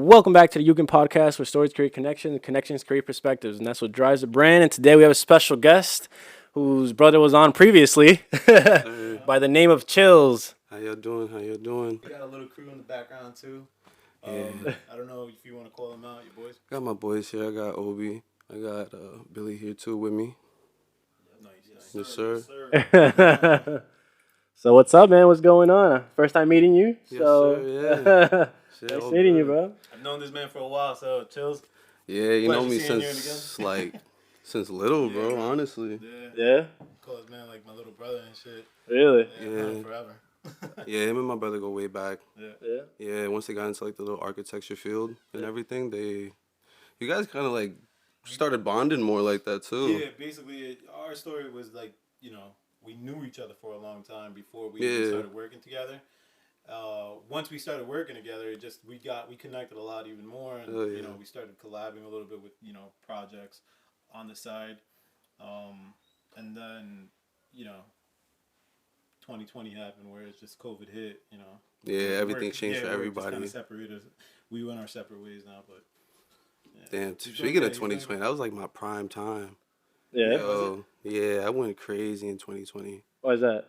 Welcome back to the Yugen Podcast, where stories create connection and connections create perspectives, and that's what drives the brand. And today we have a special guest whose brother was on previously Hey, by the name of Chills. how y'all doing? How y'all doing? We got a little crew in the background too. Yeah. I don't know if you want to call them out, your boys. Got my boys here. I got Obi. I got Billy here too with me. Nice. Yes, sir. So what's up, man? What's going on? First time meeting you. Yes, So sir, Shit, nice all meeting you, good. bro. I've known this man for a while, so chills. Yeah, you know Pleasure me seeing you since since little, bro. Yeah. Honestly. Yeah, Call this man like my little brother and shit. really. Yeah, I've known him forever. Yeah, him and my brother go way back. Yeah. Yeah, once they got into like the little architecture field and everything, you guys kind of like started bonding more like that too. Yeah, basically, our story was like, we knew each other for a long time before we Yeah. even started working together. Once we started working together, it just we connected a lot even more, and Oh, yeah. we started collabing a little bit with projects on the side, and then 2020 happened where it's just COVID hit. Yeah, everything changed for work just everybody. kinda separated us. We went our separate ways now, but yeah. Damn. It's Speaking okay, of 2020, that was like my prime time. Yeah. Yo, yeah, I went crazy in 2020. Why is that?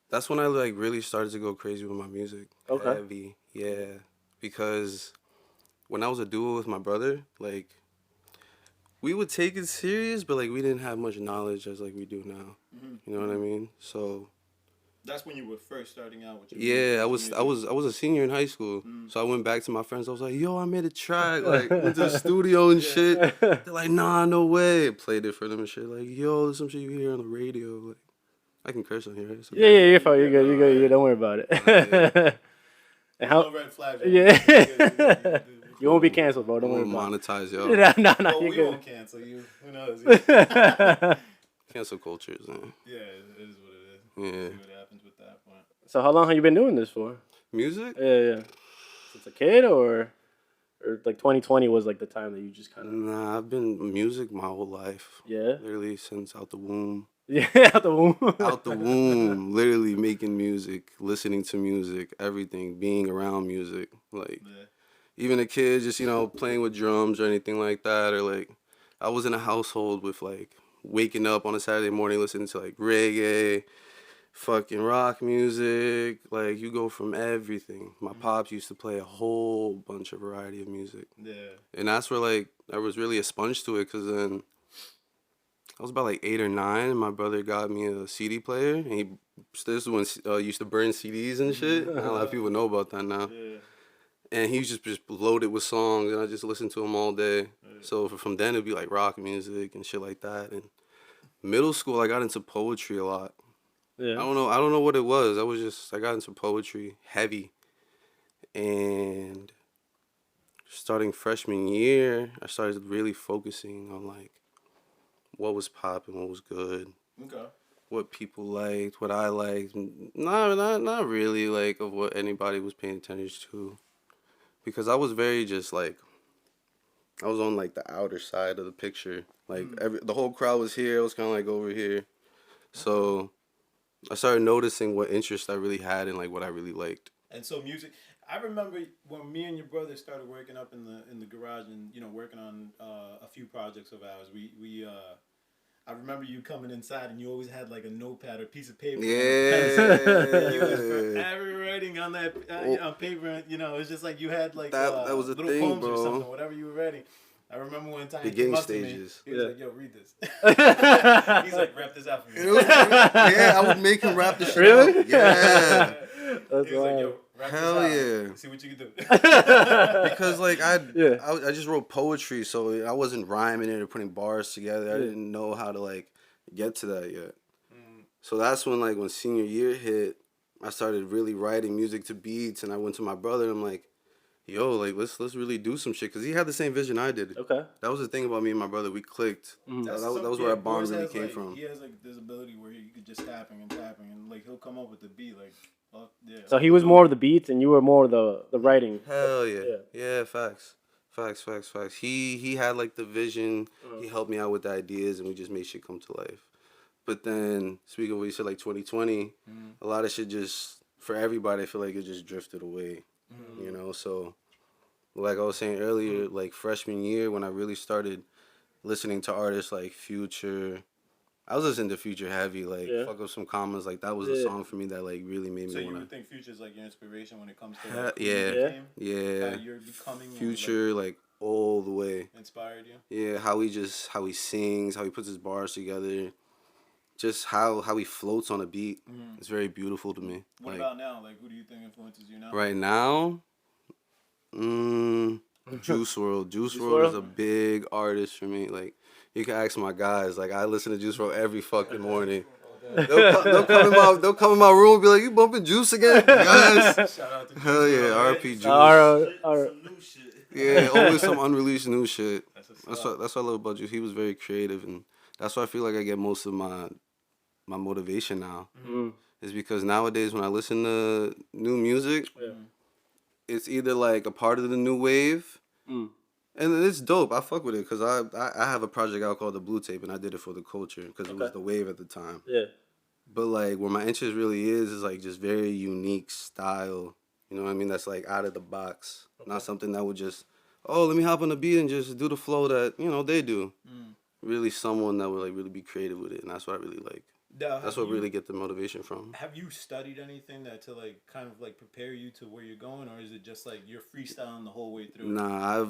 That's when I like really started to go crazy with my music. Okay. Heavy, yeah. Because when I was a duo with my brother, like we would take it serious, but like we didn't have much knowledge as like we do now. Mhm. You know what I mean? So That's when you were first starting out with your yeah, music. I was a senior in high school. Mm. So I went back to my friends. I was like, "Yo, I made a track." Like went to the studio and shit. They're like, "Nah, no way." Played it for them and shit. Like, "Yo, there's some shit you hear on the radio." Like, I can curse on here. Right? It's okay. Yeah, you're fine. You're good. You're good. Don't worry about it. And No red flags. Right? Yeah. You won't be canceled, bro. I Don't worry won't about monetize it. y'all. No, Well, you're we good. won't cancel you. Who knows? Cancel cultures, man. Yeah, it is what it is. Yeah. See what happens with that point. So how long have you been doing this for? Music? Yeah. Since a kid, or like 2020 was like the time that you just kind of Nah, I've been music my whole life. yeah Literally since out the womb. out the womb. Out the womb. Literally making music, listening to music, everything, being around music. Like, Yeah. even a kid just, playing with drums or anything like that. Or like, I was in a household with like, waking up on a Saturday morning listening to like reggae, fucking rock music. Like, you go from everything. My pops used to play a whole bunch of variety of music. Yeah. And that's where like I was really a sponge to it, because then I was about like 8 or 9, and my brother got me a CD player, and this one used to burn CDs and shit. Not a lot of people know about that now. Yeah. And he was just loaded with songs, and I just listened to him all day. Yeah. So from then it'd be like rock music and shit like that. And middle school I got into poetry a lot. Yeah. I don't know what it was. I got into poetry heavy. And starting freshman year, I started really focusing on like what was popping, what was good, Okay. what people liked, what I liked. Not really like of what anybody was paying attention to, because I was very just like, I was on like the outer side of the picture. Like the whole crowd was here. I was kind of like over here. So I started noticing what interest I really had and like what I really liked. And so music. I remember when me and your brother started working up in the garage and working on a few projects of ours. I remember you coming inside and you always had like a notepad or piece of paper. Yeah. You was forever writing on that on paper. It's just like you had like That was the little thing, poems bro. or something, whatever you were writing. I remember one time Beginning he came up to stages. me. He was Yeah. like, "Yo, read this." He's like, "Rap this out for me." Yeah, I would make him rap the shit Really? out. Yeah. That's He was like, wild. "Yo, rap Hell this out. yeah. See what you can do." Because like Yeah. I just wrote poetry, so I wasn't rhyming it or putting bars together. I Yeah. didn't know how to like get to that yet. Mm. So that's when senior year hit, I started really writing music to beats, and I went to my brother and I'm like, "Yo, like let's really do some shit," because he had the same vision I did. Okay. That was the thing about me and my brother. We clicked. Mhm. That was where our bond really came like, from. He has like this ability where he could just tapping and like he'll come up with the beat like, oh, yeah. So he was more of the beats, and you were more of the writing. Hell yeah. Yeah. Yeah, facts. He had like the vision. He helped me out with the ideas, and we just made shit come to life. But then, speaking of what you said, like 2020, a lot of shit just, for everybody, I feel like it just drifted away. So Like I was saying earlier, like freshman year when I really started listening to artists like Future. I was listening to Future heavy, like Yeah. Fuck Up Some Commas, like that was the Yeah. song for me that like really made So me you wanna. would think Future's like your inspiration when it comes to like who you Yeah, Yeah. became, yeah. how you're becoming, or like Future like all the way. inspired you. Yeah, how he sings, how he puts his bars together, just how he floats on a beat. Mm. It's very beautiful to me. What Like about now? Like, who do you think influences you now? right now, Juice World. Juice Juice World is WRLD? a big artist for me. Like you can ask my guys. Like I listen to Juice World every fucking morning. They'll come in my room and be like, "You bumping Juice again?" Yes. Shout out to Juice Hell yeah, WRLD, RP right? Juice. Some new shit. Yeah, always some unreleased new shit. That's a That's what I love about Juice. He was very creative, and that's why I feel like I get most of my motivation now. Mm. Is because nowadays when I listen to new music, Yeah. it's either like a part of the new wave, Mm. and it's dope. I fuck with it because I have a project out called the Blue Tape, and I did it for the culture because it was Okay. the wave at the time. Yeah. But like where my interest really is like just very unique style. You know what I mean? That's like out of the box, not something that would just let me hop on the beat and just do the flow that they do. Mm. Really, someone that would like really be creative with it, and that's what I really like. Now, That's what really get the motivation from. Have you studied anything that to like kind of like prepare you to where you're going, or is it just like you're freestyling the whole way through? Nah,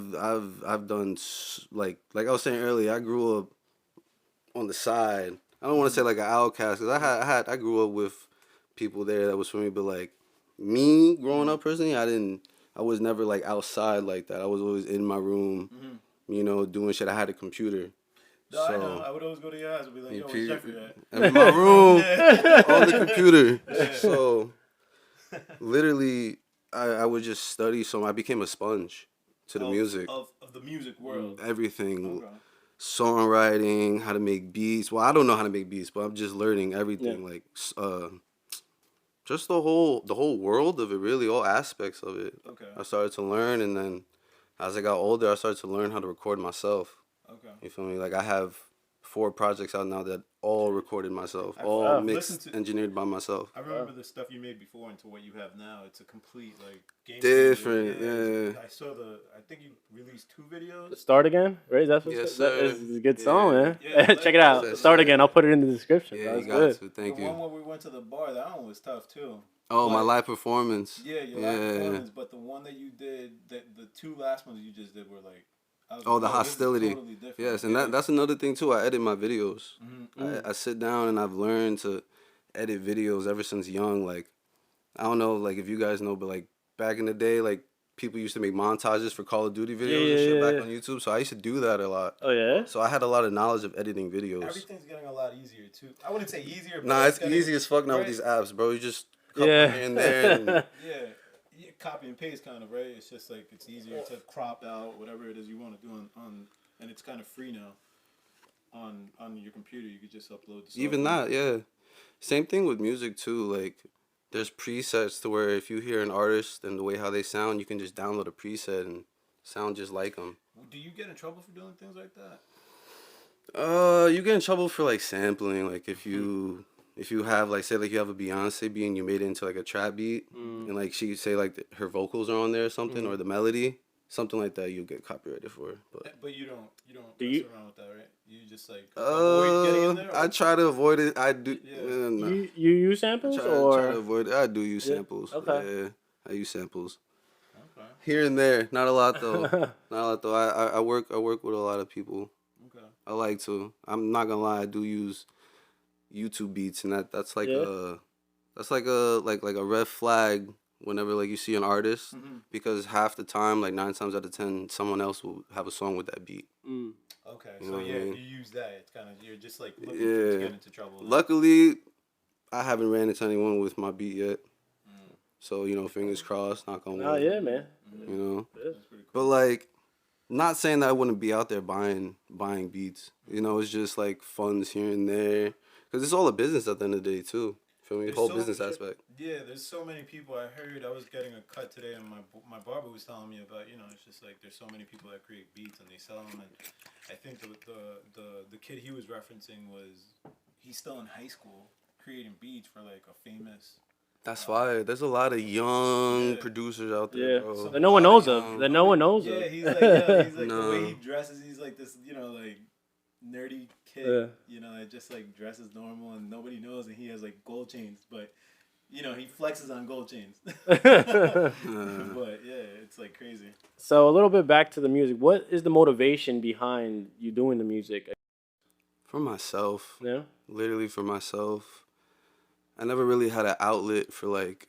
I've done like I was saying earlier. I grew up on the side. I don't want to say like an outcast because I grew up with people there that was for me, but like me growing up personally, I was never like outside like that. I was always in my room, doing shit. I had a computer. No, I know. I would always go to your house and be like, "Yo, where's Jeffrey at?" I'm in my room on the computer. So literally, I would just study. So I became a sponge to the music, of the music world. everything. Okay. Songwriting, how to make beats. Well, I don't know how to make beats, but I'm just learning everything. Yeah. Like, just the whole world of it, really, all aspects of it. Okay. I started to learn, and then as I got older, I started to learn how to record myself. Okay. You feel me? Like I have 4 projects out now that all recorded myself, all I've mixed, listened to- engineered by myself. I remember the stuff you made before into what you have now. It's a complete like game. Different, changer. yeah. I saw I think you released 2 videos. Start Again, right? That's what Yes, that sir. is a good song, man. Yeah, Check it out. that's Start it. Again. I'll put it in the description. Yeah, That you was got good. to. Thank The one you. where we went to the bar, that one was tough too. Oh, my But- live performance. Yeah, your Yeah. live performance, but the one that you did, the 2 last ones you just did were like. I was Oh, like, the "Yo, this is hostility. totally different." Yes, and Yeah. that's another thing too. I edit my videos. Mhm. I sit down and I've learned to edit videos ever since young. Like, I don't know, like if you guys know, but like back in the day, like people used to make montages for Call of Duty videos and shit back on YouTube. So I used to do that a lot. Oh yeah. So I had a lot of knowledge of editing videos. Everything's getting a lot easier too. I wouldn't say easier. But Nah, it's getting- easy as fuck now with right? these apps, bro. You just couple Yeah. here and there. And, Yeah, you copy and paste kind of, right? It's just like it's easier to crop out whatever it is you want to do on and it's kind of free now. On your computer, you could just upload. The even software. that, yeah. Same thing with music too. Like, there's presets to where if you hear an artist and the way how they sound, you can just download a preset and sound just like them. Do you get in trouble for doing things like that? You get in trouble for like sampling. Like if you have like say like you have a Beyonce beat and you made it into like a trap beat and like she say like her vocals are on there or something or the melody, something like that, you get copyrighted for. But you don't Do mess you- around with that, right? You just like avoid getting in there. Or- I try to avoid it. I do. Yeah. Nah. You use samples Try to or avoid it. I do use Yeah, samples. okay. Yeah, I use samples Okay. here and there. Not a lot though. Not a lot though. I work with a lot of people. Okay. I like to. I'm not gonna lie. I do use YouTube beats, and that's like Yeah. a red flag whenever like you see an artist Mhm. because half the time, like 9 times out of 10, someone else will have a song with that beat. Mm. Okay. You So know what I yeah, mean? if you use that, it's kind of you're just like looking Yeah. to get into trouble. Luckily, I haven't ran into anyone with my beat yet. Mm. So fingers crossed. Knock on wood. Oh yeah, man. You know. That's pretty But cool. like, not saying that I wouldn't be out there buying beats. It's just like funds here and there, because it's all a business at the end of the day too. Feel me? There's Whole so- business aspect. Yeah, there's so many people. I heard I was getting a cut today, and my barber was telling me about. It's just like there's so many people that create beats and they sell them. And I think the kid he was referencing he's still in high school creating beats for like a famous That's why there's a lot of young Yeah. producers out there, Yeah, bro. that no one knows of. Young. That no one knows Yeah, of. he's like, yeah, he's like the No. way he dresses. He's like this, like nerdy kid. Yeah. That just like dresses normal and nobody knows, and he has like gold chains, but he flexes on gold chains. But yeah, it's like crazy. So a little bit back to the music. What is the motivation behind you doing the music? For myself, Yeah. literally for myself. I never really had an outlet for like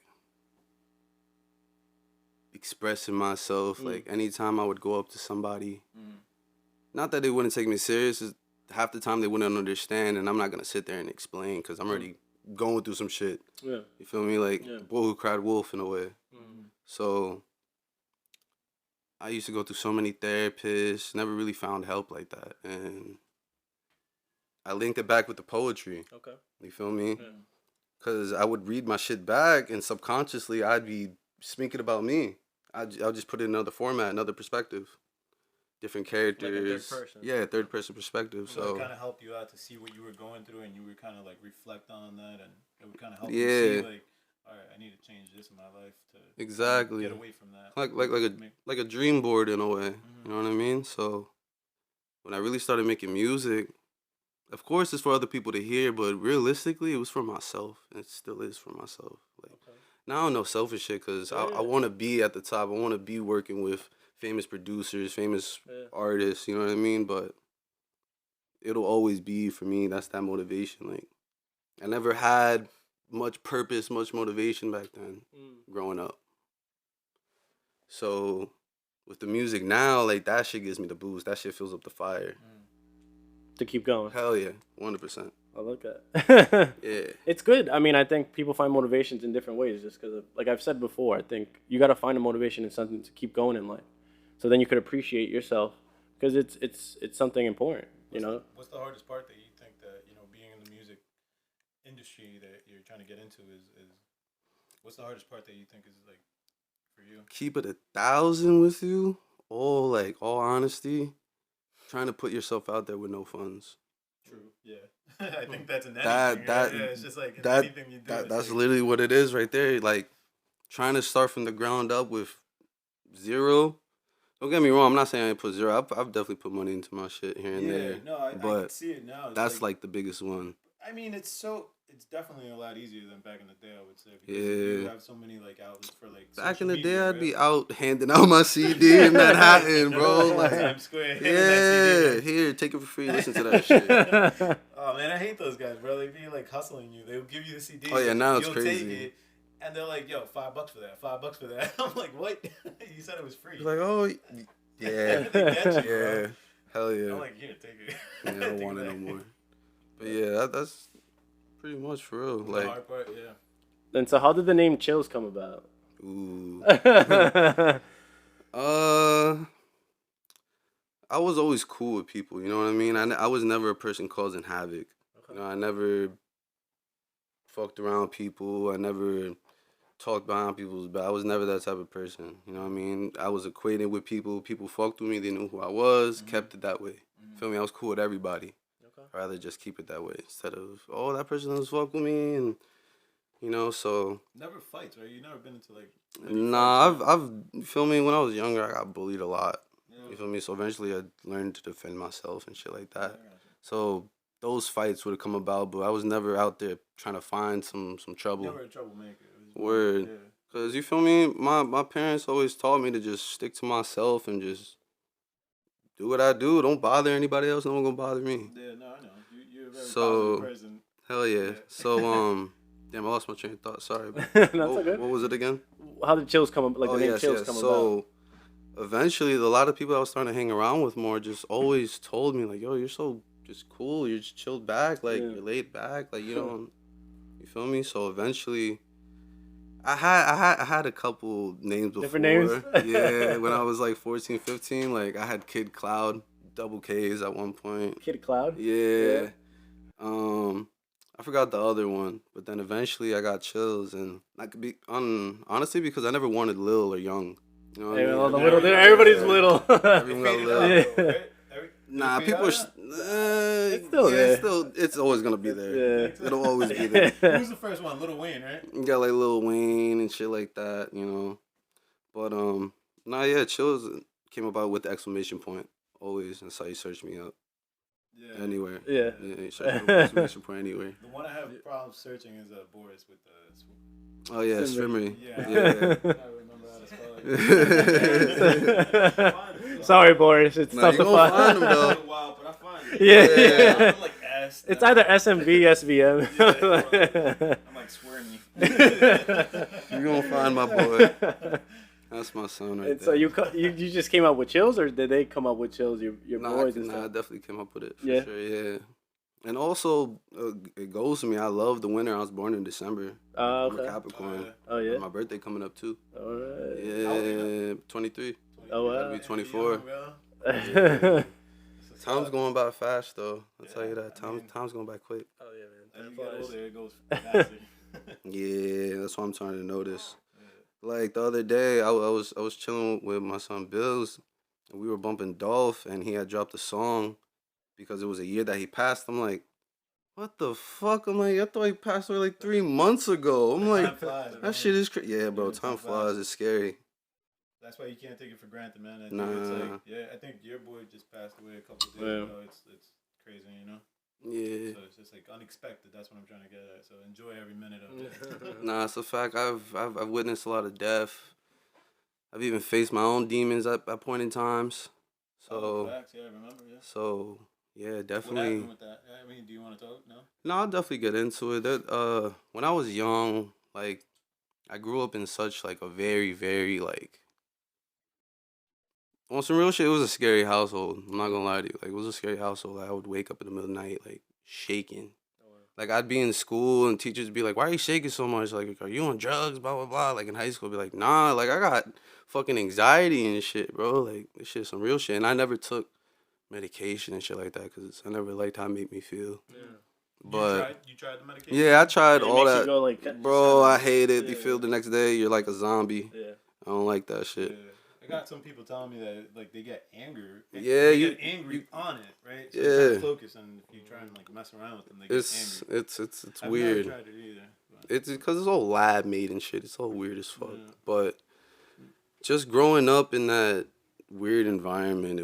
expressing myself. Like anytime I would go up to somebody, not that they wouldn't take me serious, is half the time they wouldn't understand, and I'm not gonna sit there and explain because I'm already going through some shit. Yeah. You feel me? Like Yeah. the boy who cried wolf in a way. So I used to go through so many therapists, never really found help like that, and I linked it back with the poetry. Okay. You feel me? Yeah. Because I would read my shit back, and subconsciously I'd be speaking about me. I'll just put it in another format, another perspective, different characters. third person. Yeah, third person perspective. So So it kind of helped you out to see what you were going through, and you would kind of like reflect on that, and it would kind of help you see like, all right, I need to change this in my life to exactly get away from that. like a dream board in a way. You know what I mean? So when I really started making music, of course it's for other people to hear, but realistically it was for myself. It still is for myself. Like now I don't know selfish shit because I want to be at the top. I want to be working with famous producers, famous artists. You know what I mean? But it'll always be for me. That's that motivation. Like I never had much purpose, much motivation back then growing up. So with the music now, like that shit gives me the boost. That shit fills up the fire. To keep going. Hell yeah, 100%. I like that. Yeah. It's good. I mean, I think people find motivations in different ways. Just because, like I've said before, I think you got to find a motivation in something to keep going in life. So then you could appreciate yourself because it's something important. What's the hardest part that you think that being in the music industry that you're trying to get into is what's the hardest part that you think is like for you? Keep it 1,000 with you. All honesty. Trying to put yourself out there with no funds. True. Yeah. I think that's in anything. Yeah, it's just like in anything you do. That's literally what it is right there. Like trying to start from the ground up with zero. Don't get me wrong. I'm not saying I ain't put zero. I've definitely put money into my shit here and there. No, I can see it now. It's that's like the biggest one. I mean, it's definitely a lot easier than back in the day, I would say. Because you have so many like outlets for like. Back in the media, day, I'd right? be out handing out my CD in Manhattan, bro. Like, Times Square. yeah, here, take it for free. Listen to that shit. Oh man, I hate those guys, bro. They be like hustling you. They'll give you the CD. Oh yeah, now it's you'll crazy. Take it, and they're like, "Yo, $5 for that. $5 for that." I'm like, "What? You said it was free." Like, oh, yeah, They get you, yeah, bro. hell yeah. I'm like, "Here, take it." Yeah, I don't want it no more. But yeah, that's pretty much for real. The Like, hard part, yeah. And so, how did the name Chills come about? ooh. I was always cool with people, you know what I mean? I was never a person causing havoc. You know, I never fucked around people. I never talked behind people's back. I was never that type of person. You know what I mean? I was acquainted with people. People fucked with me. They knew who I was. Kept it that way. Feel me? I was cool with everybody. I'd rather just keep it that way instead of, oh, that person doesn't fuck with me, and so. Never fights, right? You never been into like. Nah, I've you feel me? When I was younger, I got bullied a lot. Yeah. You feel me? So eventually, I learned to defend myself and shit like that. So those fights would have come about, but I was never out there trying to find some trouble. Never a troublemaker. Word. Cause you feel me? My parents always taught me to just stick to myself and just do what I do. Don't bother anybody else. No one gonna bother me. Yeah, no, I know. You're a very positive person. Hell yeah. So damn, I lost my train of thought. Sorry. What was it again? How did Chills come about? Like the name Chills come about? So eventually, a lot of people I was starting to hang around with more just always told me like, "Yo, you're so just cool. You're just chilled back. Like you're laid back. Like you don't. You feel me?" So eventually, I had a couple names before. Different names? Yeah, when I was like 14, 15, like I had Kid Cloud, double K's at one point. Kid Cloud? Yeah. I forgot the other one, but then eventually I got Chills, and I could be honestly because I never wanted Lil or Young. You know what I mean? Everybody's little. Everyone got Lil. Yeah. Nah, It's still there. It's always gonna be there. Yeah. It'll always be there. Who was the first one? Lil Wayne, right? You got like Lil Wayne and shit like that, you know. But nah, yeah, Chills came about with the exclamation point always. That's how you search me up. Yeah. Anywhere. Yeah. You search me up with exclamation point anywhere. The one I have problems searching is Boris with the. Oh yeah, Swimmery. Yeah. Yeah. I remember how to spell it. Sorry, Boris. It's Nah, tough you to gonna find. find them though. Wow, but I find it. Yeah. I'm like ass. It's either SMV, SVM. I'm like swearing me. You gonna find my boy. That's my son right And there. so you just came up with Chills, or did they come up with Chills? Your boys and I stuff. definitely came up with it for Yeah. sure. Yeah. And also, it goes to me. I love the winter. I was born in December. I'm a Okay. Capricorn. Oh yeah. My birthday coming up too. All right. Yeah, 23. Oh I'll wow. be 24. Oh Time's going by fast though. I'll tell you that. Time's going by quick. yeah, man. As Time you get flies. older, it goes faster. Yeah, that's what I'm trying to notice. Like the other day, I was chilling with my son Bills, and we were bumping Dolph, and he had dropped a song because it was a year that he passed. I'm like, what the fuck? I'm like, I thought he passed away like 3 months ago. I'm Time like, flies, that shit is crazy. Yeah, bro, Yeah, time time flies. flies. It's scary. That's why you can't take it for granted, man. I think Nah. it's like, yeah, I think your boy just passed away a couple of days Yeah. ago. It's crazy, you know. Yeah. So it's just like unexpected. That's what I'm trying to get at. So enjoy every minute of it. Nah, it's a fact. I've witnessed a lot of death. I've even faced my own demons at point in times. So Facts, yeah, I remember, yeah. so yeah, What definitely. happened with that? I mean, do you want to talk? No. No, I'll definitely get into it. When I was young, like I grew up in such like a very, very like on some real shit, it was a scary household. I'm not gonna lie to you. Like it was a scary household. Like, I would wake up in the middle of the night like shaking. Like I'd be in school and teachers would be like, "Why are you shaking so much? Like, are you on drugs?" Blah blah blah. Like in high school, I'd be like, "Nah, like I got fucking anxiety and shit, bro. Like this shit's some real shit." And I never took medication and shit like that because I never liked how it made me feel. Yeah. But you tried the medication? yeah, I tried It all makes you that. go like, Bro, I hate it. You Yeah. feel the next day you're like a zombie. Yeah. I don't like that shit. Yeah. I got some people telling me that like they get angry. Yeah, they you- get angry on it, right? So Yeah. they're trying to focus, and if you try and like mess around with them, they get It's angry. it's I've weird. never tried it either. But. It's because it's all lab made and shit. It's all weird as fuck. Yeah. But just growing up in that weird environment,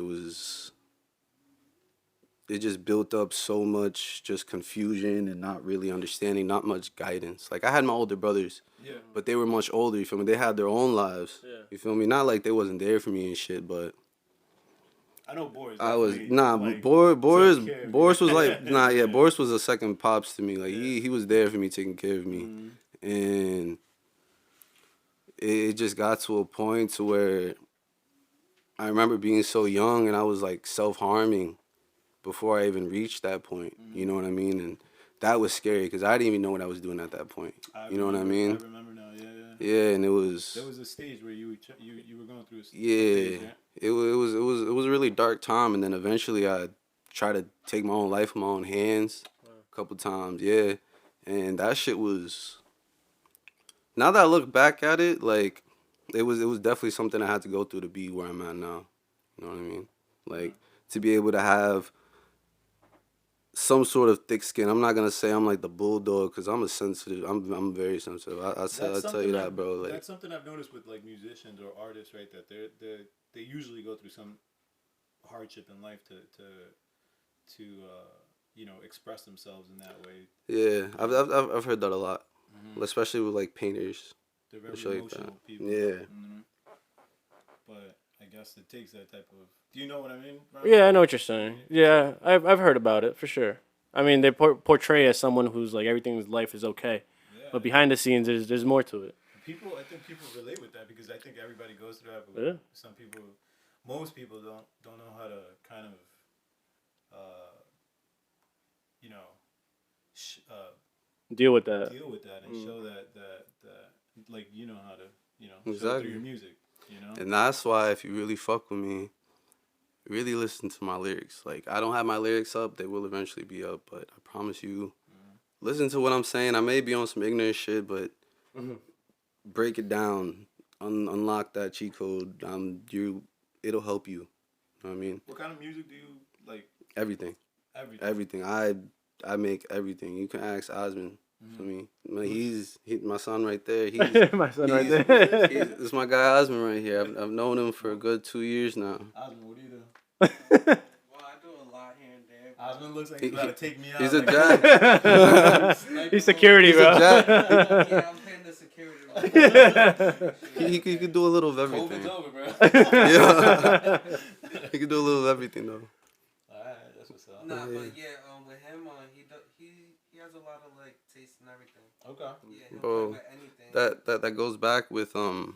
it just built up so much just confusion and not really understanding, not much guidance. Like I had my older brothers, Yeah. but they were much older. You feel me? They had their own lives. Yeah. You feel me? Not like they wasn't there for me and shit, but I know Boris. I was definitely, nah. like, Boris took care of Boris you. was like nah. Yeah, Boris was a second pops to me. Like Yeah. he was there for me, taking care of me, Mhm. and it just got to a point to where I remember being so young and I was like self-harming before I even reached that point. You know what I mean? And that was scary because I didn't even know what I was doing at that point. You know what I mean? I remember now. Yeah, yeah. Yeah, and it was There was a stage where you were going through a stage. yeah, right? it was a really dark time, and then eventually I tried to take my own life in my own hands a couple times. Yeah, and that shit was. Now that I look back at it, like it was definitely something I had to go through to be where I'm at now. You know what I mean? Like to be able to have some sort of thick skin. I'm not gonna say I'm like the bulldog because I'm a sensitive. I'm very sensitive. I That's tell you something that, bro. Like that's something I've noticed with like musicians or artists, right? That they usually go through some hardship in life to you know, express themselves in that way. yeah, I've heard that a lot, especially with like painters. They're very Shit like emotional that. people. Yeah. But I guess it takes that type of. Do you know what I mean? Ron? Yeah, I know what you're saying. Yeah, I've heard about it for sure. I mean, they portray as someone who's like everything in life is okay, Yeah. but behind the scenes, there's more to it. I think people relate with that because I think everybody goes through that. But Yeah. some people, most people don't know how to kind of, you know, Deal with that. deal with that and show that like you know how to show it Exactly. through your music. You know. And that's why if you really fuck with me, really listen to my lyrics. Like I don't have my lyrics up; they will eventually be up. But I promise you, listen to what I'm saying. I may be on some ignorant shit, but break it down, unlock that cheat code. It'll help you. You know what I mean? What kind of music do you like? Everything. Everything. I make everything. You can ask Osmond for me. He's my son right there. My son right he's- there. It's my guy Osmond right here. I've known him for a good 2 years now. Osmond, what do you do? Well, I do a lot here and there. Osmond looks like he's about to take me out. He's a like, jack. He's security, He's bro. a jack. Yeah, I'm paying the security. He could do a little of everything. COVID's over, bro. Yeah. He could do a little of everything though. Alright, that's what's up. Nah, Yeah. but yeah, with him, he has a lot of like taste and everything. Okay. Yeah, he'll Bro, play with anything. that goes back with how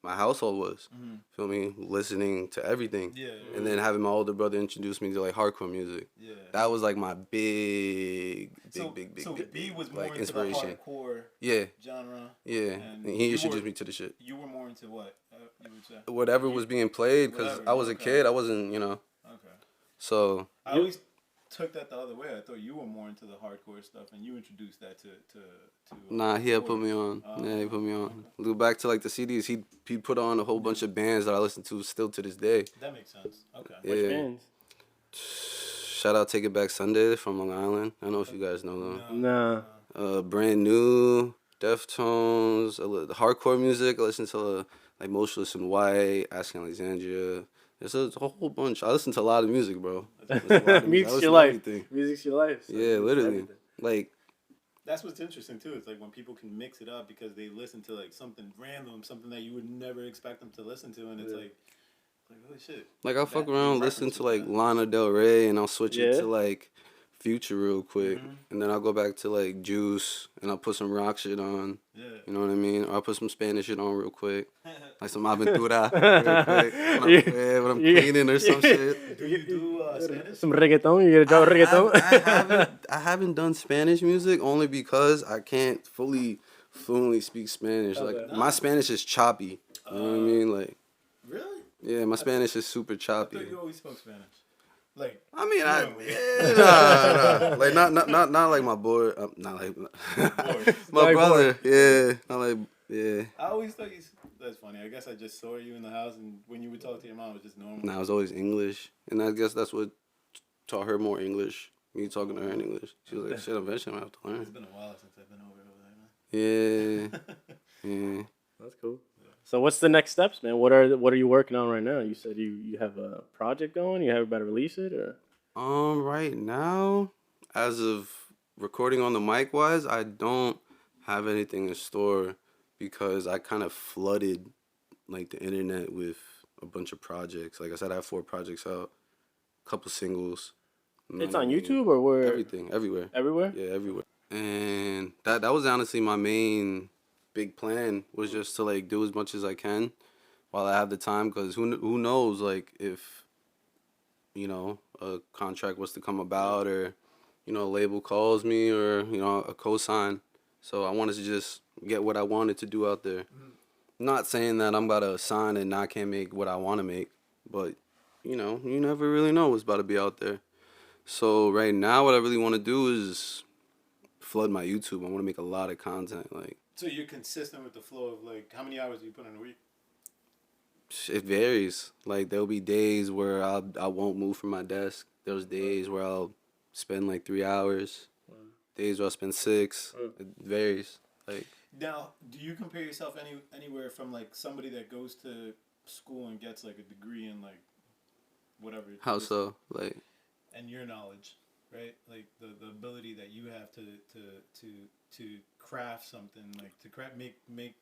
my household was. Mhm. Feel me? Listening to everything. Yeah. And then having my older brother introduce me to like hardcore music. Yeah. That was like my big So B was more like into inspiration. the hardcore Yeah, genre. yeah. And And he you introduced were- me to the shit. You were more into what? You would say. Whatever was being played, because Whatever, I was a okay. kid. I wasn't, Okay. So I always took that the other way. I thought you were more into the hardcore stuff, and you introduced that to. nah, he had put me on. Yeah, he put me on. Look back to like the CDs. He put on a whole bunch of bands that I listen to still to this day. That makes sense. Okay. Yeah. Which bands? Shout out Take It Back Sunday from Long Island. I don't know if you guys know them. Nah. Brand New, Deftones, the hardcore music. I listen to like Motionless in White, Asking Alexandria. There's a whole bunch. I listen to a lot of music, bro. I listen to a lot of music. I Music's listen your to life. everything. Music's your life. So Yeah, it's literally. everything. Like, That's what's interesting too. It's like when people can mix it up because they listen to like something random, something that you would never expect them to listen to, and it's like holy shit. I'll fuck That- around, the listen to references, like Lana Del Rey, and I'll switch it Yeah. to like Future real quick, Mhm. and then I'll go back to like Juice, and I'll put some rock shit on. Yeah. You know what I mean? Or I'll put some Spanish shit on real quick, like some Aventura real quick when I'm cleaning or some shit. Do you do Spanish? Some reggaeton? You gonna drop reggaeton? I haven't done Spanish music only because I can't fluently speak Spanish. Like Okay. my Spanish is choppy. You know what I mean? Like Really? yeah, my Spanish is super I choppy. thought you always spoke Spanish. Like. I mean, fluently. nah. Like not like my boy. Not like Boy. my Like brother. Yeah, not like yeah. I always thought you. That's funny. I guess I just saw you in the house, and when you would talk to your mom, it was just normal. Nah, it was always English, and I guess that's what taught her more English. Me talking to her in English. She was like, "Shit, eventually I'm gonna have to It's learn." been a while since I've been over there, man. Yeah, yeah. That's cool. So what's the next steps, man? What are you working on right now? You said you have a project going. You have about to release it, or Right now, as of recording on the mic wise, I don't have anything in store because I kind of flooded like the internet with a bunch of projects. Like I said, I have 4 projects out, a couple singles. You know it's what I on mean? YouTube or where? Everything, everywhere. Everywhere. Yeah, everywhere. And that was honestly my main big plan was just to like do as much as I can while I have the time, because who knows like if a contract was to come about, or a label calls me, or a cosign. So I wanted to just get what I wanted to do out there. Not saying that I'm about to sign and I can't make what I want to make, but you never really know what's about to be out there. So right now what I really want to do is flood my YouTube. I want to make a lot of content. Like, So you're consistent with the flow of like how many hours do you put in a week? it varies. Like there'll be days where I won't move from my desk. There's days where I'll spend like 3 hours. Days where I'll spend 6. It varies. Like, Now, do you compare yourself anywhere from like somebody that goes to school and gets like a degree in like whatever? how so? Like, And your knowledge, right? Like the ability that you have to craft something, like to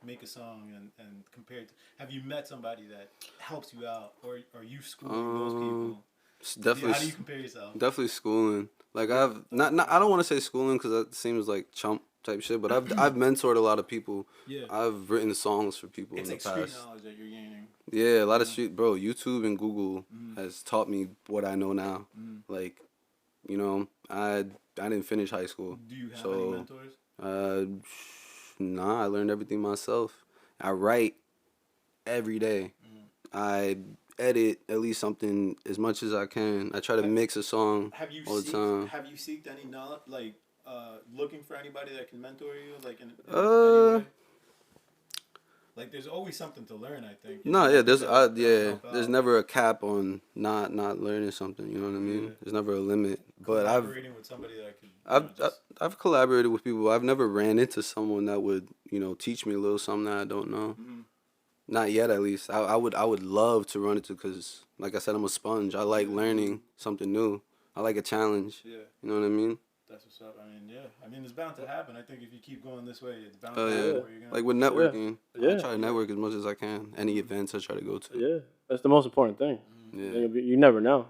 make a song and compare it to, have you met somebody that helps you out, or are you schooling those people? it's definitely How do you compare yourself? definitely schooling. Like I've not I don't want to say schooling because that seems like chump type shit, but I've mentored a lot of people. Yeah. I've written songs for people It's in like the street past. knowledge that you're gaining. Yeah, a lot of street, bro. YouTube and Google has taught me what I know now. Like, I didn't finish high school. Do you have So, any mentors? Nah, I learned everything myself. I write every day. I edit at least something as much as I can. I try to mix a song Have you all the time. have you seeked any knowledge, like looking for anybody that can mentor you, like in any Uh, way? Like there's always something to learn. I think. No, yeah, Help there's out. never a cap on not learning something. You know what I mean? Yeah. There's never a limit. But Collaborating with somebody that could. I've collaborated with people. I've never ran into someone that would teach me a little something that I don't know. Mhm. Not yet, at least. I would love to run into, because like I said, I'm a sponge. I like learning something new. I like a challenge. Yeah. You know what I mean? That's what's up. I mean, yeah. I mean, it's bound to happen. I think if you keep going this way, it's bound Oh to happen. yeah. Where you're gonna, Like with networking, Yeah. I try to network as much as I can. Any events I try to go to. Yeah, that's the most important thing. Yeah. You never know.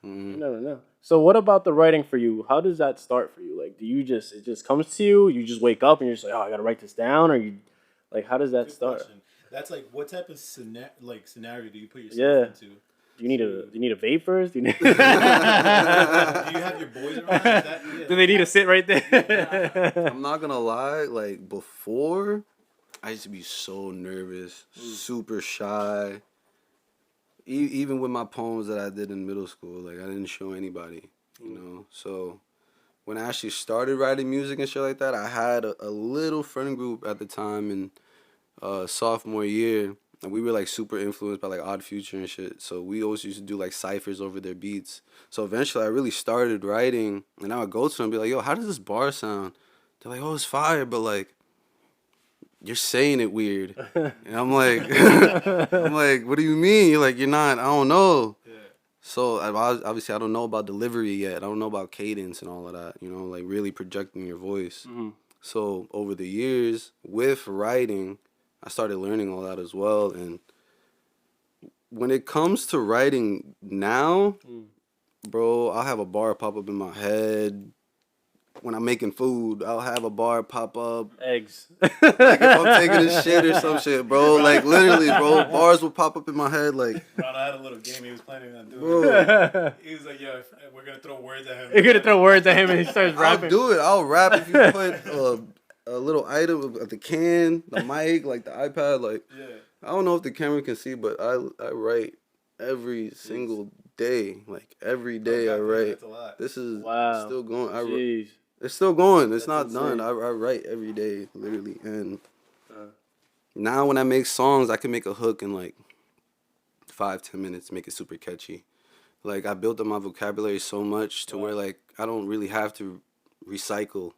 Mhm. You never know. So what about the writing for you? How does that start for you? Like, do you just it just comes to you? You just wake up and you're just like, oh, I gotta write this down, or you like how does that Good start? question. That's like, what type of scenario do you put yourself Yeah. into? Do you need a vape first? Do you, Do you have your boys around? Is that, yeah. do they need to sit right there? I'm not gonna lie. Like before, I used to be so nervous, super shy. Even with my poems that I did in middle school, like I didn't show anybody, you know. So when I actually started writing music and shit like that, I had a little friend group at the time in sophomore year, and we were like super influenced by like Odd Future and shit. So we always used to do like ciphers over their beats. So eventually, I really started writing, and I would go to them and be like, "Yo, how does this bar sound?" They're like, "Oh, it's fire," but like, you're saying it weird. And I'm like, what do you mean? You're like, you're not, I don't know. Yeah. So obviously I don't know about delivery yet. I don't know about cadence and all of that, like really projecting your voice. Mhm. So over the years with writing, I started learning all that as well. And when it comes to writing now, bro, I'll have a bar pop up in my head. When I'm making food, I'll have a bar pop up. Eggs. Like if I'm taking a shit or some shit, bro. Like literally, bro, bars will pop up in my head. Like, Ron, I had a little game he was planning on doing. bro, He was like, "Yo, we're gonna throw words at him." You're gonna throw words at him and he starts I'll rapping. do it. I'll rap if you put a little item of the can, the mic, like the iPad. Like, Yeah. I don't know if the camera can see, but I write every single day. Like every day I write. That's a lot. This is Wow. still going. Jeez. It's still going. It's That's not done. insane. I write every day, literally. And now when I make songs, I can make a hook in like 5-10 minutes, make it super catchy. Like I built up my vocabulary so much to where like I don't really have to recycle.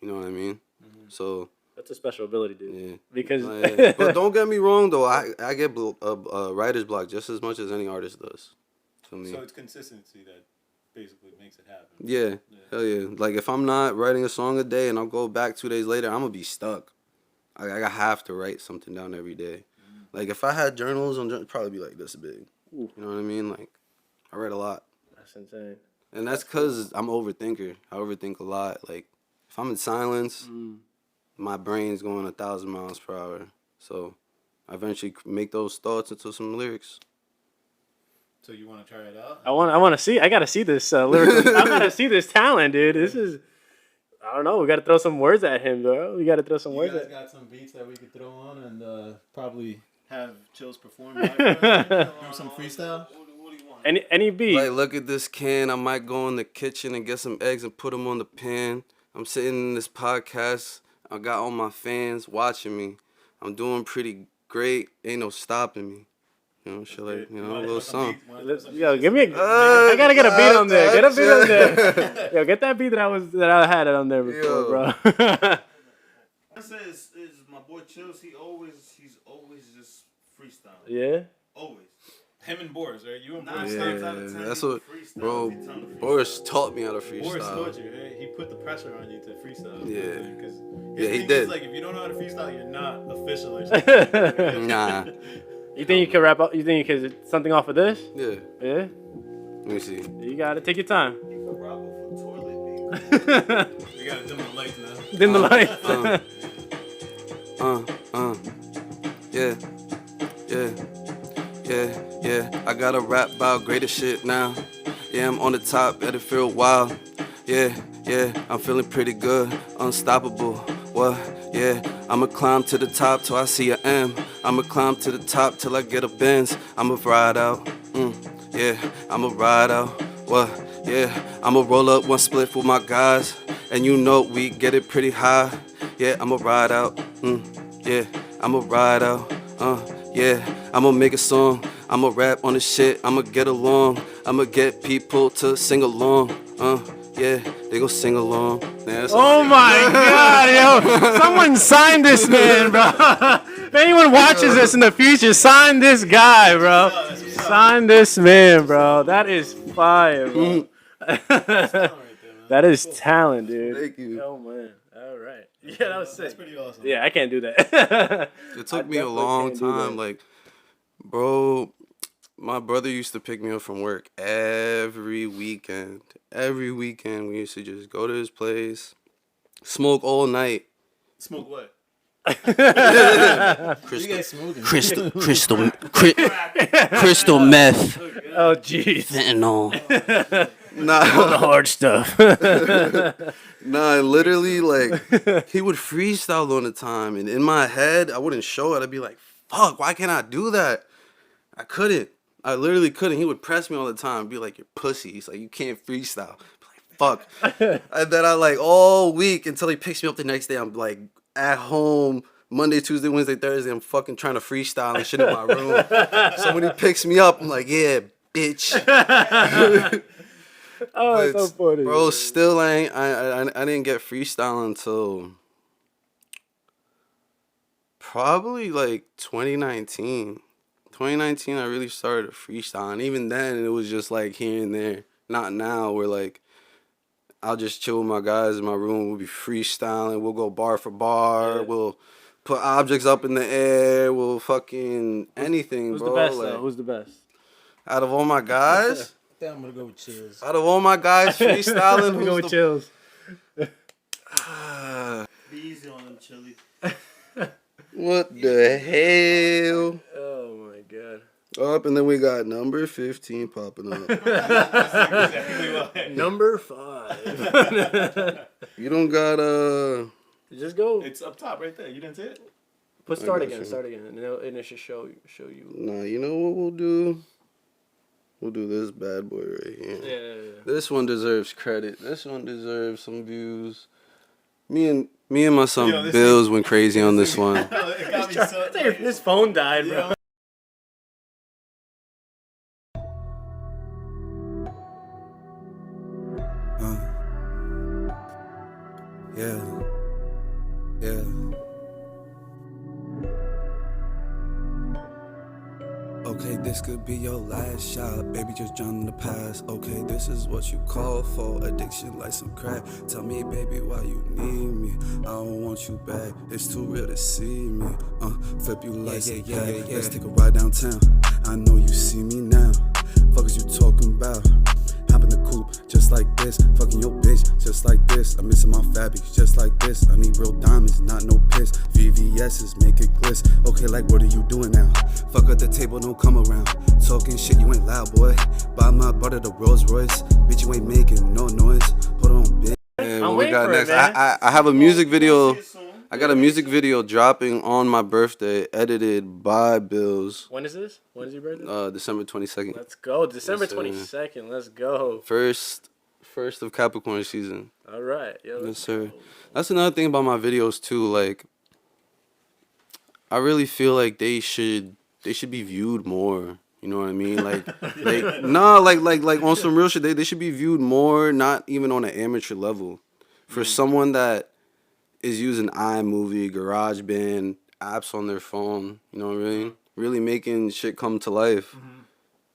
You know what I mean? So That's a special ability, dude. yeah. Because Yeah. But don't get me wrong though. I get writer's block just as much as any artist does. To me. So it's consistency that basically makes it happen. Yeah, hell yeah. Like if I'm not writing a song a day and I'll go back 2 days later, I'm gonna be stuck. I have to write something down every day. Like if I had journals, it'd probably be like this big. Ooh. You know what I mean? Like I write a lot, That's insane. and that's because I'm an overthinker. I overthink a lot. Like if I'm in silence, my brain's going 1,000 miles per hour. So I eventually make those thoughts into some lyrics. So you want to try it out? I want to see. I gotta see this lyrical. I gotta see this talent, dude. This is. I don't know. We gotta throw some words at him, bro. We gotta throw some You words guys at. got some beats that we could throw on and probably have Chills perform live for us? Do some freestyle? What do you want? Any beat. Like, look at this can. I might go in the kitchen and get some eggs and put them on the pan. I'm sitting in this podcast. I got all my fans watching me. I'm doing pretty great. Ain't no stopping me. You know, shit like, a little song. Yo, give me a. I gotta get a beat on there. Get a beat on there. Yo, get that beat that I had it on there before, Yo. bro. I say is my boy Chills. He's always just freestyling. Yeah. Always. Him and Boris, right? You and Nine Boris. times out of 10, that's he what, freestyles. bro. He tell me to Boris freestyle. taught me how to Boris freestyle. taught you, right? He put the pressure on you to freestyle. Yeah. Because Yeah, he thing did. is, like, if you don't know how to freestyle, you're not official or something. Nah. You think you can rap? You think you can something off of this? Yeah. Yeah. Let me see. You gotta take your time. He can rap off a toilet paper. We gotta dim the lights now. Dim the light. Yeah. I gotta rap about greater shit now. Yeah, I'm on the top, let it feel wild. Yeah, I'm feeling pretty good, unstoppable. What? Yeah, I'ma climb to the top till I see a M. I'ma climb to the top till I get a Benz. I'ma ride out. Yeah, I'ma ride out. What? Yeah, I'ma roll up one split with my guys. And you know we get it pretty high. Yeah, I'ma ride out. Yeah, I'ma ride out. Yeah, I'ma make a song. I'ma rap on the shit. I'ma get along. I'ma get people to sing along. Yeah, they go sing along. Yeah, Oh my God, yo! Someone sign this man, bro. If anyone watches this in the future, sign this guy, bro. Sign this man, bro. That is fire, bro. That is talent, dude. Thank you. Oh man. All right. Yeah, that was sick. That's pretty awesome. Yeah, I can't do that. It took me a long time. Like, bro, my brother used to pick me up from work every weekend. Every weekend, we used to just go to his place, smoke all night. Smoke what? Crystal meth. Oh jeez. Fentanyl. All the hard stuff. Nah, literally, like, he would freestyle on the time, and in my head, I wouldn't show it. I'd be like, fuck, why can't I do that? I couldn't. I literally couldn't. He would press me all the time, be like, you're pussy. He's like, you can't freestyle. I'd be like, fuck. And then I, like, all week until he picks me up the next day, I'm, like, at home, Monday, Tuesday, Wednesday, Thursday, I'm fucking trying to freestyle and shit in my room. So when he picks me up, I'm like, yeah, bitch. Oh, But, that's so funny. bro, still I didn't get freestyle until probably like 2019. 2019, I really started freestyling. Even then, it was just like here and there. Not now, where like I'll just chill with my guys in my room. We'll be freestyling. We'll go bar for bar. Yeah. We'll put objects up in the air. We'll fucking anything, Who's bro. the best like, though? Who's the best? out of all my guys, I think I'm gonna go with Chills. out of all my guys freestyling, Go with who's chills. Be easy on them, Chili. what the hell? Oh my God. Up, and then we got number 15 popping up. Number 5. You don't got Just go. It's up top right there. You didn't see it? Put start got again. you. Start again, and it should show you. Nah, you know what we'll do? We'll do this bad boy right here. Yeah. This one deserves credit. This one deserves some views. Me and my son Yo, this Bills went crazy on this one. It got me so. His phone died, bro. Yeah. Okay, this could be your last shot. Baby, just drown in the past. Okay, this is what you call for addiction like some crack. Tell me, baby, why you need me. I don't want you back. It's too real to see me. Flip you like some pack. Let's take a ride downtown. I know you see me now. Fuck is you talking about? Hop in the coupe, just like this. Fucking your bitch, just like this. I'm missing my fabrics, just like this. I need real diamonds, not no piss. VVS's make it gliss. Okay, like what are you doing now? Fuck at the table, don't come around. Talking shit, you ain't loud, boy. Buy my brother the Rolls Royce. Bitch, you ain't making no noise. Hold on, bitch. And I'm what we waiting got for it, next? man. I have a music video. I got a music video dropping on my birthday, edited by Bills. When is this? When is your birthday? December 22nd. Let's go. December Yes, sir. 22nd. Let's go. First of Capricorn season. All right. Yo, Yes, sir. That's another thing about my videos too. Like, I really feel like they should be viewed more. You know what I mean? Like on some real shit. They should be viewed more. Not even on an amateur level. For someone that is using iMovie, GarageBand, apps on their phone. You know what I mean? Really making shit come to life.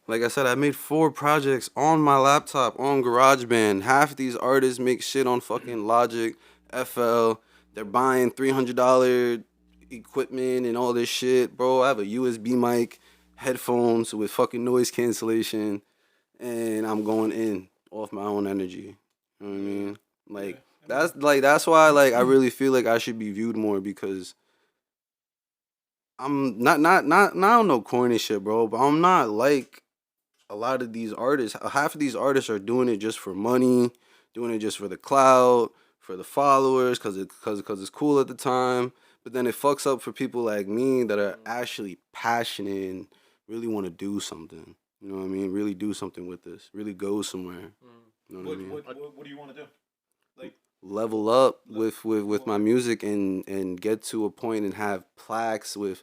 Like I said, I made 4 projects on my laptop, on GarageBand. Half these artists make shit on fucking Logic, FL. They're buying $300 equipment and all this shit. Bro, I have a USB mic, headphones with fucking noise cancellation, and I'm going in off my own energy. You know what I mean? That's why I really feel like I should be viewed more, because I'm not I don't know corny shit, bro, but I'm not like a lot of these artists. Half of these artists are doing it just for money, doing it just for the clout, for the followers, cause it's cool at the time. But then it fucks up for people like me that are actually passionate and really want to do something. You know what I mean? Really do something with this. Really go somewhere. You know what I mean? What do you want to do? Like, level up with my music and get to a point and have plaques with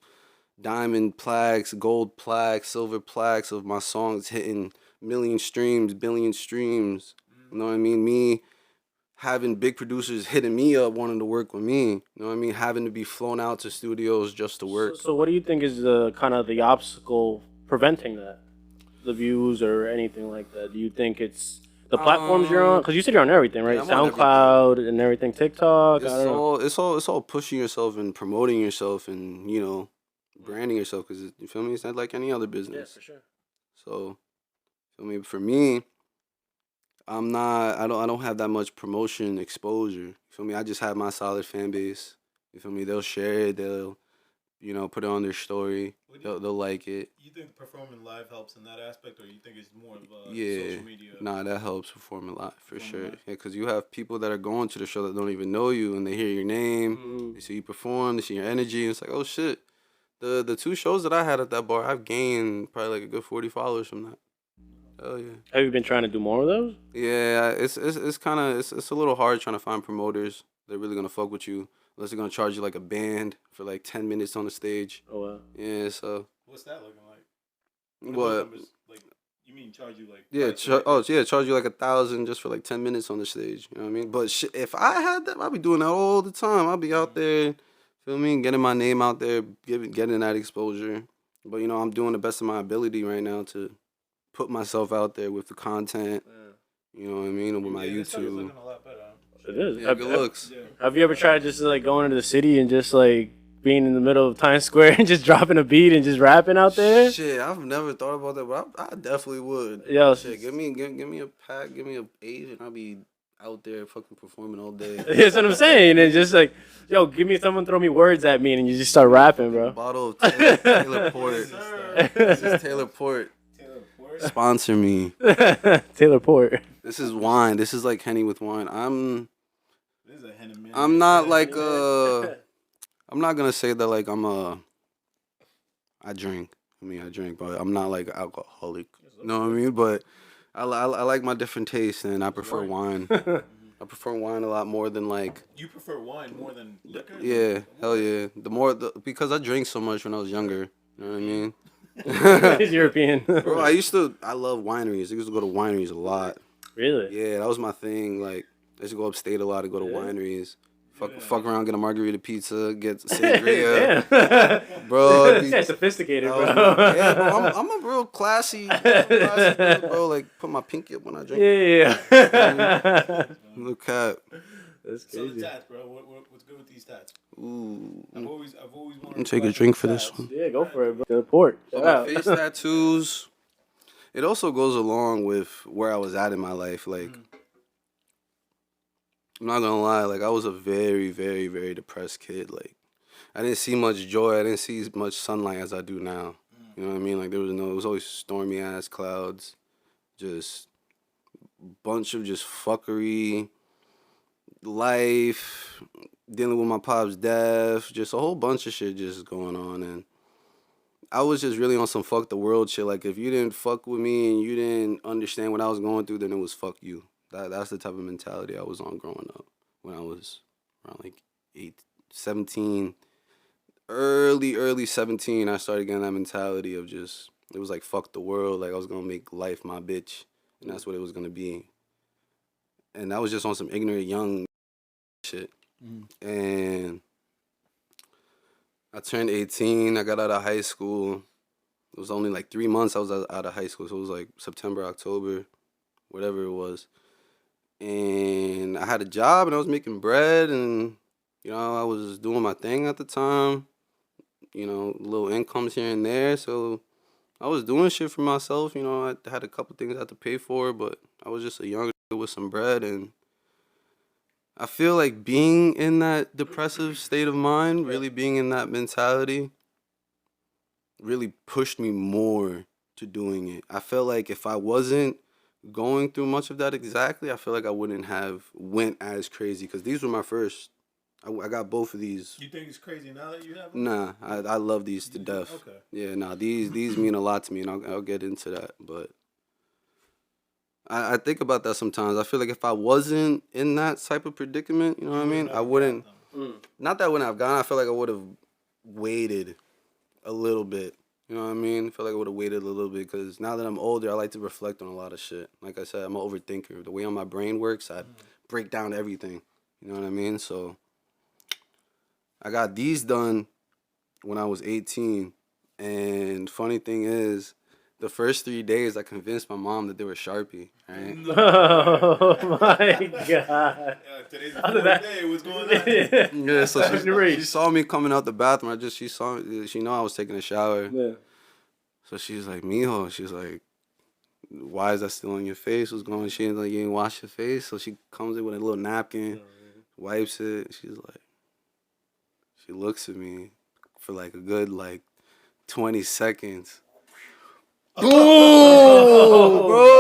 diamond plaques, gold plaques, silver plaques of my songs hitting million streams, billion streams. You know what I mean? Me having big producers hitting me up wanting to work with me. You know what I mean? Having to be flown out to studios just to work. So what do you think is the kind of the obstacle preventing that? The views or anything like that? Do you think it's the platforms you're on? Because you said you're on everything, right? Yeah, I'm on SoundCloud and everything, TikTok. I don't know. It's all pushing yourself and promoting yourself and branding yourself because you feel me. It's not like any other business. Yeah, for sure. So, feel me. For me, I'm not. I don't have that much promotion exposure. You feel me? I just have my solid fan base. You feel me? They'll share it. They'll put it on their story. They'll like it. You think performing live helps in that aspect, or you think it's more of a Yeah, social media? nah, that helps performing live for Performing sure. live. Yeah, because you have people that are going to the show that don't even know you, and they hear your name, they see you perform, they see your energy, and it's like, oh shit. The 2 shows that I had at that bar, I've gained probably like a good 40 followers from that. Hell yeah. Have you been trying to do more of those? Yeah, it's kind of it's a little hard trying to find promoters that are really gonna fuck with you, unless they're gonna charge you like a band for like 10 minutes on the stage. Oh wow. Yeah, so. What's that looking like? What? Like, you mean charge you like? Yeah, price, charge you like 1,000 just for like 10 minutes on the stage. You know what I mean? But if I had that, I'd be doing that all the time. I'd be out there, feel me, getting my name out there, getting that exposure. But I'm doing the best of my ability right now to put myself out there with the content. You know what I mean? With my This stuff is YouTube. looking a lot better. It is. Yeah, good looks. Yeah. Have you ever tried just like going into the city and just like being in the middle of Times Square and just dropping a beat and just rapping out there? Shit, I've never thought about that, but I definitely would. Yo, Shit, give me a pack, give me a 8, and I'll be out there fucking performing all day. That's what I'm saying. And just like, yo, give me someone, throw me words at me, and you just start rapping, bro. Bottle of Taylor Port. This is Taylor Port. Sponsor me. Taylor Port. This is wine. This is like Henny with wine. This is a Henny minute. I'm not like I'm not gonna say that like I drink. I drink, but I'm not like an alcoholic. You know what I mean? But I like my different tastes, and I prefer wine. I prefer wine a lot more than like. You prefer wine more than liquor? Yeah, hell yeah. Because I drank so much when I was younger. You know what I mean? He's European. Bro, I love wineries. I used to go to wineries a lot. Really? Yeah, that was my thing. Like, I used to go upstate a lot to go to wineries. Fuck around, get a margarita pizza, get sangria. Damn. Bro, This guy's sophisticated, bro. Yeah, bro, I'm a real classy dude, bro. Like, put my pinky up when I drink. Yeah. Look at. That's So the crazy. tats, bro. What's good with these tats? Ooh. I've always wanted I'm to take a try drink for tats. this one. Yeah, go for it, bro. Taylor Port. Shout My out. face tattoos. It also goes along with where I was at in my life. Like, I'm not gonna lie. Like, I was a very, very, very depressed kid. Like, I didn't see much joy. I didn't see as much sunlight as I do now. You know what I mean? Like, it was always stormy ass clouds, just bunch of just fuckery, life, dealing with my pop's death, just a whole bunch of shit just going on. And I was just really on some fuck the world shit. Like, if you didn't fuck with me and you didn't understand what I was going through, then it was fuck you. That's the type of mentality I was on growing up when I was around like 17. Early 17, I started getting that mentality of just, it was like fuck the world. Like, I was going to make life my bitch. And that's what it was going to be. And that was just on some ignorant young shit. And I turned 18. I got out of high school. It was only like 3 months I was out of high school. So it was like September, October, whatever it was. And I had a job and I was making bread. And, I was doing my thing at the time. Little incomes here and there. So I was doing shit for myself. I had a couple things I had to pay for. But I was just a young kid with some bread. And I feel like being in that depressive state of mind, really being in that mentality, really pushed me more to doing it. I felt like if I wasn't going through much of that exactly, I feel like I wouldn't have went as crazy, because these were my first. I got both of these. You think it's crazy now that you have them? Nah, I love these to death. Okay. Yeah, nah, these mean a lot to me, and I'll get into that. But I think about that sometimes. I feel like if I wasn't in that type of predicament, you know what I mean? I wouldn't. Not that I wouldn't have gone. I feel like I would have waited a little bit. You know what I mean? I feel like I would have waited a little bit because now that I'm older, I like to reflect on a lot of shit. Like I said, I'm an overthinker. The way my brain works, I break down everything. You know what I mean? So I got these done when I was 18. And funny thing is, the first 3 days, I convinced my mom that they were Sharpie. Right? Oh my god. Today's the Other fourth than- day. What's going on? Yeah, so That's great. she saw me coming out the bathroom. She know I was taking a shower. Yeah. So she's like, Mijo, she's like, why is that still on your face? What's going on? She ain't like, you ain't wash your face. So she comes in with a little napkin, wipes it. She's like, she looks at me for like a good 20 seconds. Boom, bro.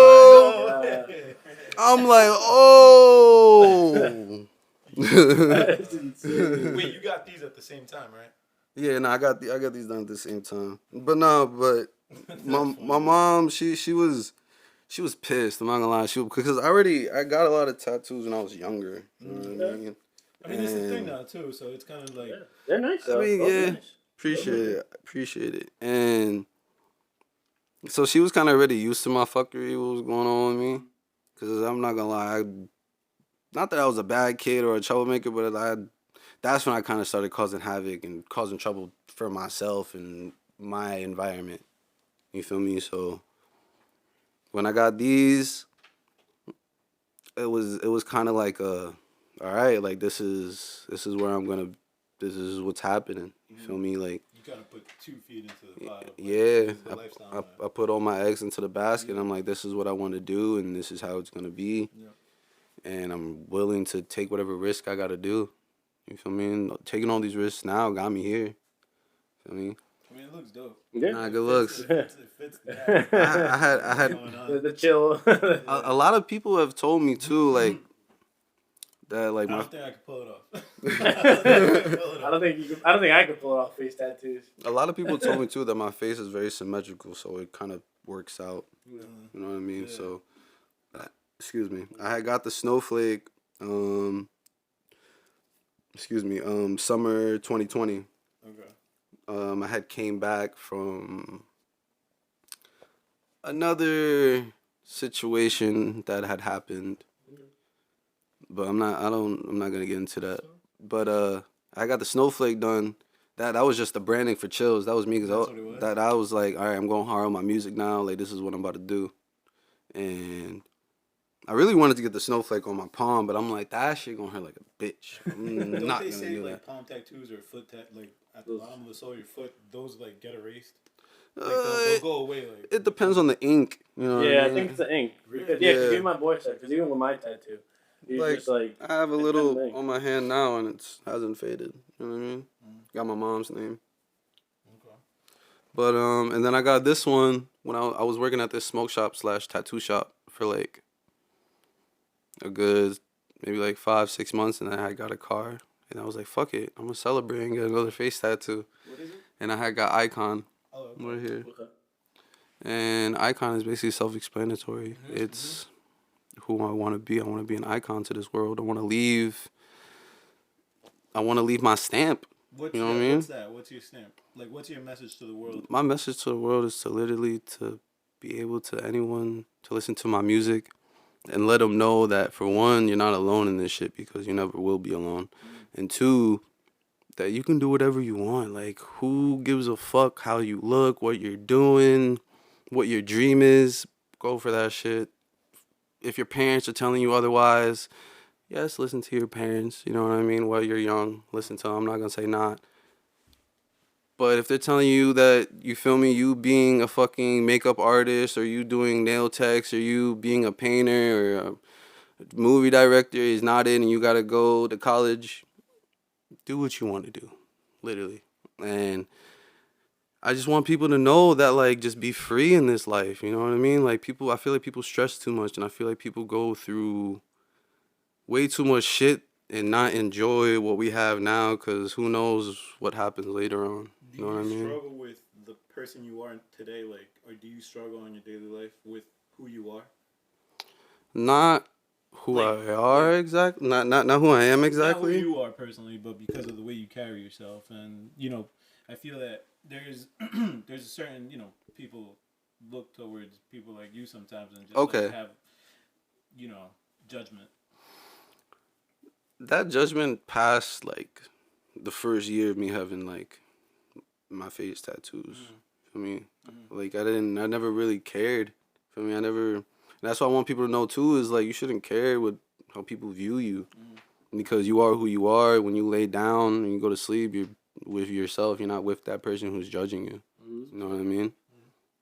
I'm like, oh. That's insane. Wait, you got these at the same time, right? Yeah, no, I got these done at the same time. But my mom, she was pissed. I'm not gonna lie, because I got a lot of tattoos when I was younger. You know what I mean? I mean, it's the thing now too, so it's kind of like They're nice though. I mean, Both are yeah, nice. appreciate it. And so she was kind of already used to my fuckery, what was going on with me. Because I'm not gonna lie, not that I was a bad kid or a troublemaker, but that's when I kind of started causing havoc and causing trouble for myself and my environment. You feel me? So when I got these, it was kind of like all right, like this is this is what's happening. You feel me? Like, you gotta put 2 feet into the pot. yeah, the lifestyle, I put all my eggs into the basket. I'm like, this is what I want to do, and this is how it's gonna be. Yeah. And I'm willing to take whatever risk I gotta do. You feel me? And taking all these risks now got me here. Feel me? I mean, it looks dope. Yeah. Nah, good looks. It fits the guy. I had Going on. The chill. a lot of people have told me too, like that, like I my don't think I could pull it off. I don't think I could pull off face tattoos. a lot of people told me too that my face is very symmetrical, so it kind of works out. Yeah. You know what I mean? Yeah. So, excuse me. I had got the snowflake. Summer 2020. Okay. I had came back from another situation that had happened, but I'm not gonna get into that. But I got the snowflake done. That was just the branding for Chills. That was me, That's what it was? that I was like, all right, I'm going hard on my music now. Like, this is what I'm about to do. And I really wanted to get the snowflake on my palm, but I'm like, that shit gonna hurt like a bitch. I'm Don't not they gonna say do like that. palm tattoos or foot like at the bottom of the sole of your foot, those like get erased? Like Uh, they'll go away. Like It depends on the ink. You know what Yeah, I I mean? think it's the ink. Really? Yeah, Yeah. because my boy said, because even with my tattoo, he's Like, just like, I have a it's little the ink. on my hand now, and it hasn't faded. You know what I mean? Got my mom's name. Okay. But and then I got this one when I was working at this smoke shop / tattoo shop for like a good maybe like 5-6 months, and then I got a car, and I was like, fuck it, I'm gonna celebrate and get another face tattoo. What is it? And I had got Icon Oh, okay. right here, Okay. and Icon is basically self-explanatory. It's who I want to be. I want to be an icon to this world. I want to leave my stamp. What's, You know what I mean? What's that? What's your stamp? Like, what's your message to the world? My message to the world is to literally to be able to anyone to listen to my music and let them know that, for one, you're not alone in this shit, because you never will be alone. And two, that you can do whatever you want. Like, who gives a fuck how you look, what you're doing, what your dream is? Go for that shit. If your parents are telling you otherwise, yes, listen to your parents. You know what I mean? While you're young, listen to them. I'm not going to say not. But if they're telling you that, you feel me, you being a fucking makeup artist, or you doing nail techs, or you being a painter or a movie director is not it, and you got to go to college, do what you want to do, literally. And I just want people to know that, like, just be free in this life. You know what I mean? Like, I feel like people stress too much, and I feel like people go through way too much shit and not enjoy what we have now, because who knows what happens later on. Do You know what I mean? struggle with the person you are today, like, or do you struggle in your daily life with who you are? Not who Like- I are exactly. Not who I am Not exactly. who you are personally, but because of the way you carry yourself, and I feel that there's there's a certain people look towards people like you sometimes and just like, have judgment. That judgment passed like the first year of me having like my face tattoos. I mean, like I never really cared. For me, I never. And that's what I want people to know too. Is like you shouldn't care what how people view you, because you are who you are. When you lay down and you go to sleep, you're with yourself. You're not with that person who's judging you. You know what I mean?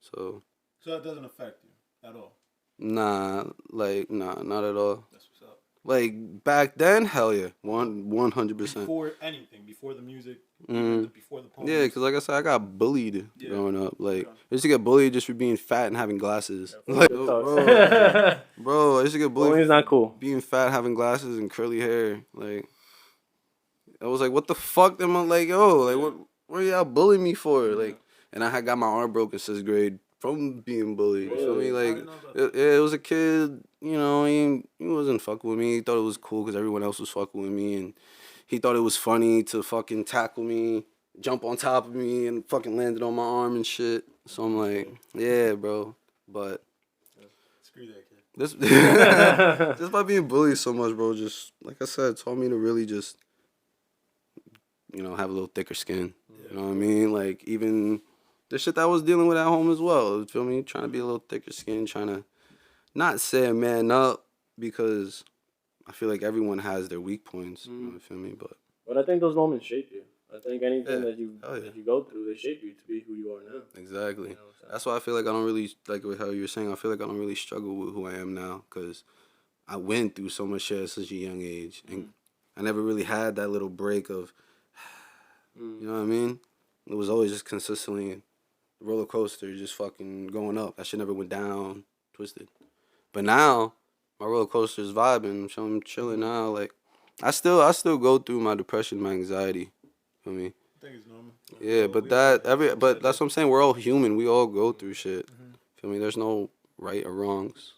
So. So that doesn't affect you at all. Nah, not at all. That's what's up. Like back then, hell yeah, 100%. Before anything, before the music, before the poems. Yeah, because like I said, I got bullied growing up. Like I used to get bullied just for being fat and having glasses. Like, bro, I used to get bullied. Bullying's not cool. Being fat, having glasses, and curly hair. Like I was like, what the fuck? Am I like, yo, like what are y'all bullying me for? Like, and I had got my arm broken in 6th grade from being bullied. You feel me? Like, it was a kid, he wasn't fucking with me. He thought it was cool because everyone else was fucking with me. And he thought it was funny to fucking tackle me, jump on top of me, and fucking landed on my arm and shit. So I'm like, yeah, bro. But screw that kid. This, just by being bullied so much, bro, just, like I said, taught me to really just, have a little thicker skin. You know what I mean? Like, even the shit that I was dealing with at home as well. You feel me? Trying to be a little thicker skin, trying to not say man up, because I feel like everyone has their weak points. You feel me? But I think those moments shape you. I think anything that you go through, they shape you to be who you are now. Exactly. That's why I feel like I don't really, like with how you were saying, I feel like I don't really struggle with who I am now, because I went through so much shit at such a young age. And I never really had that little break of, you know what I mean? It was always just consistently roller coaster, just fucking going up. That shit never went down, twisted. But now, my roller coaster is vibing. So I'm chilling now. Like, I still go through my depression, my anxiety. You know what I mean? I think it's normal. Yeah, but that's what I'm saying. We're all human. We all go through shit. Feel me? There's no right or wrongs.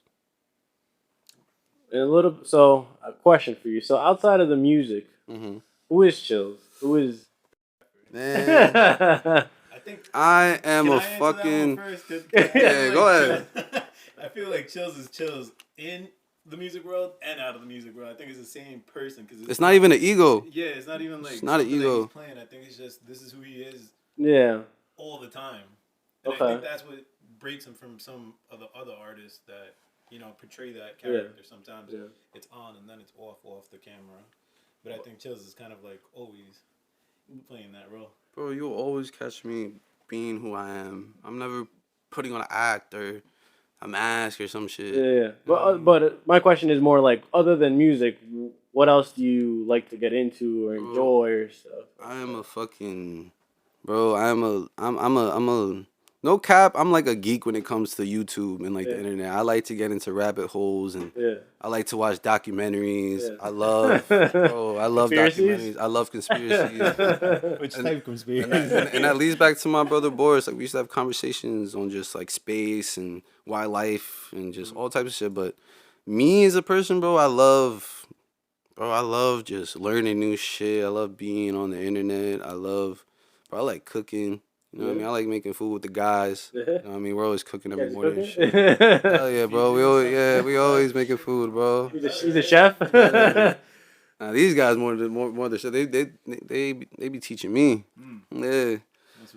And a question for you. So outside of the music, who is Chills? Who is? Man, I am Can a I answer fucking. that one first? Yeah, go ahead. I feel like Chills is Chills in the music world and out of the music world. I think it's the same person because It's not even an ego. Yeah, it's not even like It's not an ego. he's playing. I think it's just this is who he is. Yeah. All the time. And I think that's what breaks him from some of the other artists that portray that character. Sometimes it's on and then it's off the camera. But I think Chills is kind of like always playing that role. Bro, you'll always catch me being who I am. I'm never putting on an act or a mask or some shit. Yeah. But my question is more like, other than music, what else do you like to get into or enjoy or stuff? I am a fucking, bro. I'm a. No cap, I'm like a geek when it comes to YouTube and like the internet. I like to get into rabbit holes and I like to watch documentaries. I love documentaries. I love conspiracies. Which type of conspiracy? And that leads back to my brother Boris. Like we used to have conversations on just like space and wildlife and just all types of shit. But me as a person, bro, I love just learning new shit. I love being on the internet. I like cooking. You know what I mean? I like making food with the guys. You know what I mean? We're always cooking every morning and shit. Hell yeah, bro. We always making food, bro. He's a chef. Now these guys more than shit. They be teaching me. Yeah.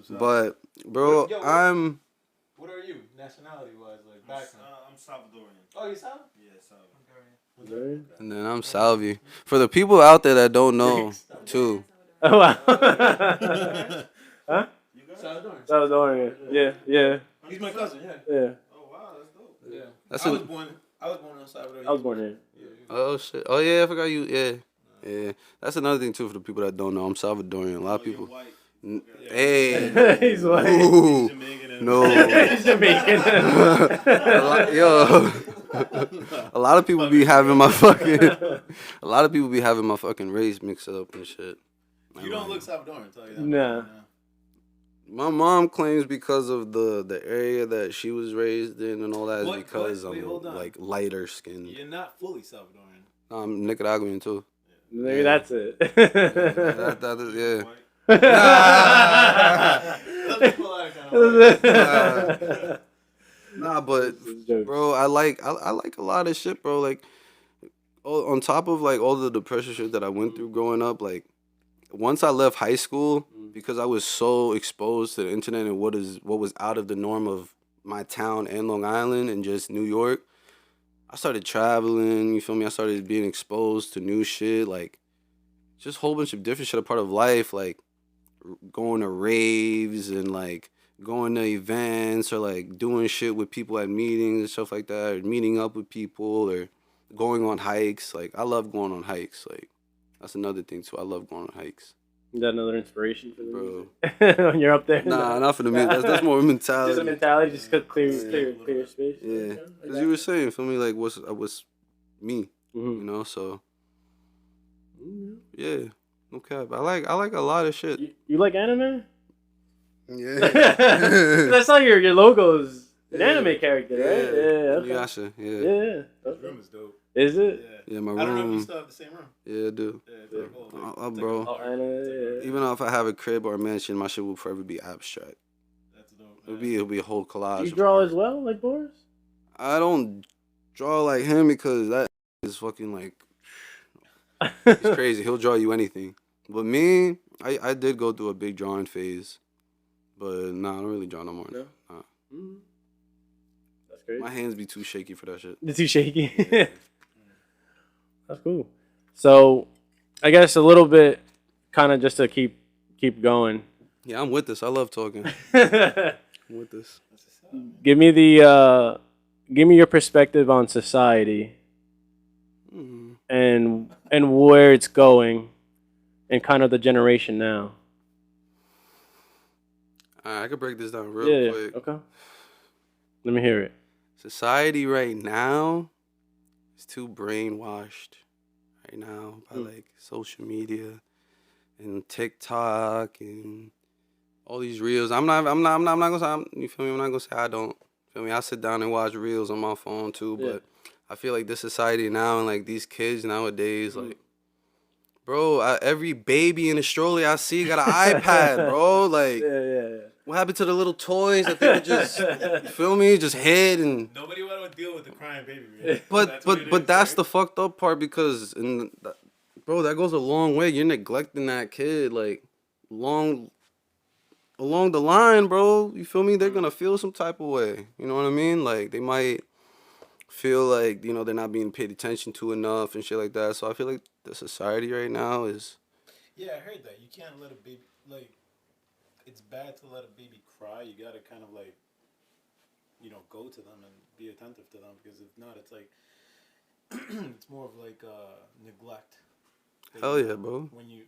But bro, Yo, I'm. What are you, nationality wise, like background? I'm Salvadorian. Oh, you Salvadorian? Yeah, Salvadorian. And then I'm Salvi. For the people out there that don't know, too. Oh wow. Huh? Salvadorian. Yeah. He's my cousin. Yeah. Oh wow, that's dope. Yeah. That's I was born in El Salvador. I was born here. Oh shit. Oh yeah, I forgot you. Yeah. That's another thing too for the people that don't know. I'm Salvadorian. A lot of people. Hey. He's white. Ooh. Jamaican. No. He's Jamaican. Yo. A lot of people be having my fucking race mixed up and shit. You don't look Salvadoran, tell you that. Nah. My mom claims because of the area that she was raised in and all that is because I'm like lighter skinned. You're not fully Salvadoran. I'm Nicaraguan too. Maybe that's it. That is, yeah. Nah, but This is jokes. bro, I like a lot of shit, bro. Like, on top of like all the depression shit that I went through growing up, like once I left high school, because I was so exposed to the internet and what was out of the norm of my town and Long Island and just New York, I started traveling. You feel me? I started being exposed to new shit, like just a whole bunch of different shit a part of life, like going to raves and like going to events or like doing shit with people at meetings and stuff like that, or meeting up with people or going on hikes. Like I love going on hikes. Like that's another thing too. I love going on hikes. Is that another inspiration for the Bro. music? When you're up there? Nah, not for the minute. That's more mentality. Just a mentality, just clear space. Yeah, because you were saying, feel me, like what's me, Mhm. you know? So yeah, no cap. I like a lot of shit. You like anime? Yeah. I saw your logo's an Yeah. anime character, right? Yeah. Okay. Inuyasha, yeah. Yeah. This room is dope. Is it? Yeah. Yeah, my I don't know if you room. still have the same room. Yeah, I do. Yeah, it's like, oh, like, it's like Bro. a- Oh, anime. Yeah. Even if I have a crib or a mansion, my shit will forever be abstract. That's dope. It'll be a whole collage. Do you of draw art. as well, like Boris? I don't draw like him because that is fucking like he's crazy. He'll draw you anything. But me, I did go through a big drawing phase. But nah, I don't really draw no more. No? Nah. Mm. That's great. My hands be too shaky for that shit. It's too shaky. That's cool. So, I guess a little bit, kind of just to keep going. Yeah, I'm with this. I love talking. Give I'm with this. me your perspective on society Mm. and where it's going, and kind of the generation now. I could break this down real Yeah. quick. Okay. Let me hear it. Society right now is too brainwashed right now by like social media and TikTok and all these reels. I'm not gonna say you feel me. I'm not gonna say I don't. Feel me? I sit down and watch reels on my phone too, Yeah. but I feel like this society now and like these kids nowadays, like, bro, every baby in the stroller I see got an iPad, bro. Like, Yeah. what happened to the little toys that they would just, you feel me, just hit and. Nobody want to deal with the crying baby. Right? But that's the fucked up part because, bro, that goes a long way. You're neglecting that kid, like, along the line, bro. You feel me? They're gonna feel some type of way. You know what I mean? Like, they might feel like, you know, they're not being paid attention to enough and shit like that. So I feel like the society right now is. Yeah, I heard that. You can't let a baby, like, it's bad to let a baby cry. You gotta kind of, like, you know, go to them and be attentive to them, because if not, it's like, it's more of like neglect. Hell yeah, bro. When you're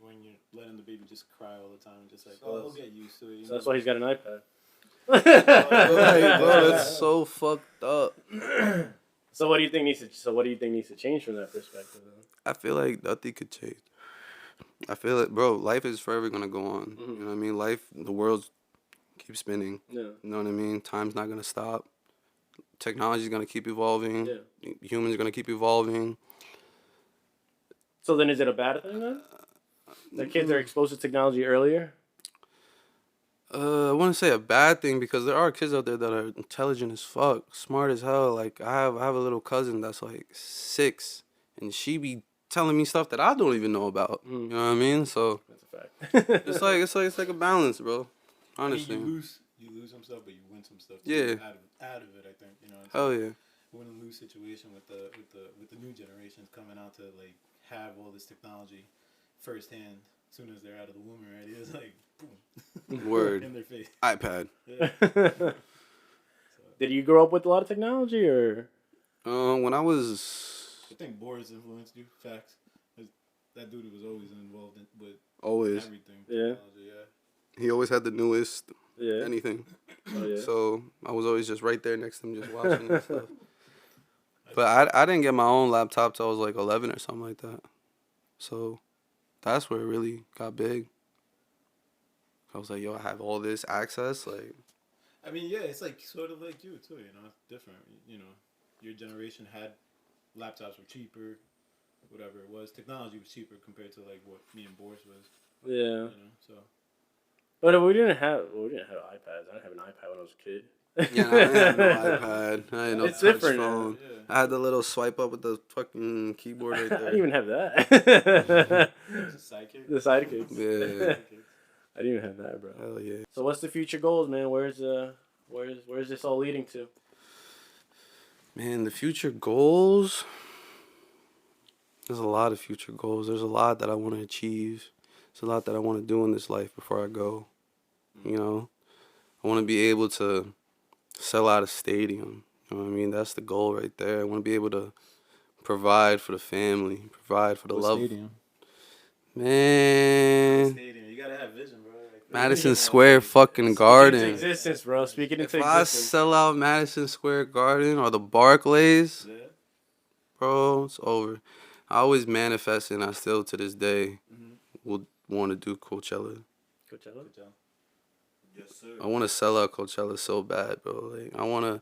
letting the baby just cry all the time, just like, oh, he'll get used to it. So that's why he's got an iPad. Bro, that's so fucked up. So what do you think needs to change from that perspective? I feel like nothing could change. I feel it, bro. Life is forever gonna go on. You know what I mean? The world keeps spinning. Yeah. You know what I mean? Time's not gonna stop. Technology's gonna keep evolving. Yeah. Humans are gonna keep evolving. So then, is it a bad thing then? The kids are exposed to technology earlier. I wouldn't say a bad thing because there are kids out there that are intelligent as fuck, smart as hell. Like I have a little cousin that's like 6, and she be telling me stuff that I don't even know about. You know what I mean? So That's a fact. it's like a balance, bro. Honestly. I mean, you lose some stuff, but you win some stuff. Too, Yeah. Out of it, I think. You know. It's Hell like yeah. a win and lose situation with the new generations coming out to like have all this technology firsthand. As soon as they're out of the womb already, it's like boom. Word. In their face. iPad. Yeah. Did you grow up with a lot of technology, or? When I was I think Boris influenced you. Facts. That dude was always involved with always, everything. Yeah. Technology, yeah. he always had the newest Yeah. anything. Oh, yeah. So I was always just right there next to him, just watching and stuff. But I didn't get my own laptop till I was like 11 or something like that. So that's where it really got big. I was like, yo, I have all this access. Like, I mean, yeah, it's like sort of like you too. You know, it's different. You know, your generation had laptops were cheaper, whatever it was. Technology was cheaper compared to like what me and Boris was. Yeah. You know, so But we didn't have iPads. I didn't have an iPad when I was a kid. Yeah, no, I didn't have no iPad. I had no It's touch different now. phone. I had the little swipe up with the fucking keyboard right I there. didn't even have that. It's a sidekick. The sidekicks. Yeah. I didn't even have that, bro. Hell yeah. So what's the future goals, man? Where's this all leading to? Man, the future goals. There's a lot of future goals. There's a lot that I want to achieve. There's a lot that I want to do in this life before I go. You know, I want to be able to sell out a stadium. You know what I mean? That's the goal right there. I want to be able to provide for the family, provide for the love. Stadium. Man, Stadium. You gotta have vision, bro. Like, Madison Square fucking Speaking into Garden. existence, bro. Speaking If into I existence. sell out Madison Square Garden or the Barclays, Yeah. bro, it's over. I always manifest, and I still to this day will want to do Coachella. Coachella? Yes, sir. I want to sell out Coachella so bad, bro. Like, I want to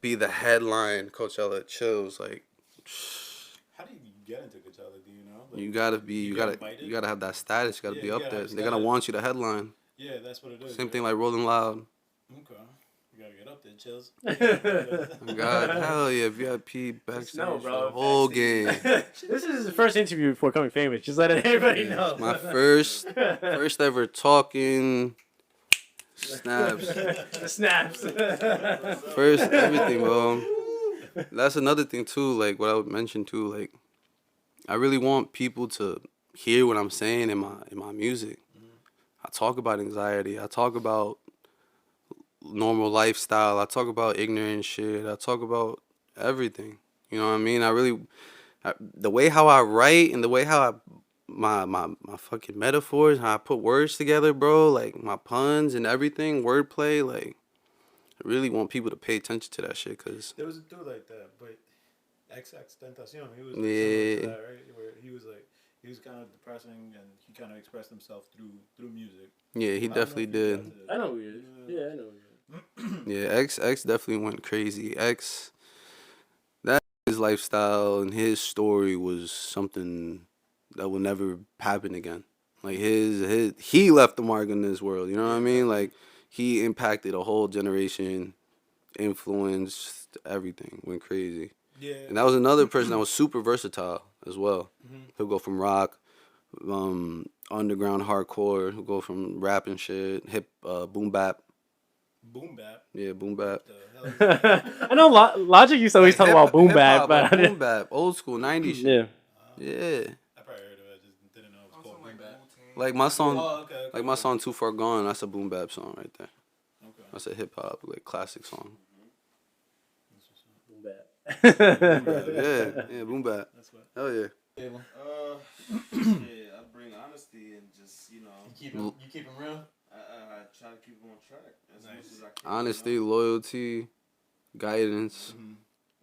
be the headline Coachella chills. Like, How do you get into Coachella? Do you know? Like, you gotta be, you get gotta, invited? you gotta have that status. You gotta Yeah, be you up gotta there. have They're gonna status. want you to headline. Yeah, that's what it is. Same right? thing like Rolling Loud. Okay. You gotta get up there, chills. Oh God, hell yeah, VIP backstage No, bro, the whole backstage. game. This is his first interview before coming famous. Just letting everybody know. My first ever talking snaps. The snaps. First everything, bro. That's another thing too. Like what I would mention too. Like I really want people to hear what I'm saying in my music. I talk about anxiety. I talk about normal lifestyle. I talk about ignorant shit. I talk about everything. You know what I mean? The way how I write and the way how my fucking metaphors, how I put words together, bro, like my puns and everything, wordplay, like I really want people to pay attention to that shit, cause There was a dude like that, but XX Tentacion, he was Yeah. similar to that, right? Where he was kind of depressing and he kind of expressed himself through music. yeah, he I don't know definitely if you did. got to- I know who he is. Yeah, I know who he is. Yeah, X definitely went crazy. His lifestyle and his story was something that will never happen again. Like he left the mark in this world. You know what I mean? Like he impacted a whole generation, influenced everything, went crazy. Yeah. And that was another person that was super versatile as well. He'll go from rock, underground hardcore. He'll go from rap and shit, hip, boom bap. Boom bap. Yeah, boom bap. The hell is that? I know Logic used to always talk about boom bap, Hip-hop, but like I boom didn't. bap, old school 90s shit. Yeah. Yeah. I probably heard of it. I just didn't know it was called boom bap. Like my song, Oh, okay. like my song "Too Far Gone." That's a boom bap song right there. Okay. That's a hip hop like classic song. Boom bap. Yeah, boom bap. That's what. Hell yeah. Yeah, I bring honesty and just You keep him real. I try to keep him on track as much as I can. Honesty, loyalty, guidance,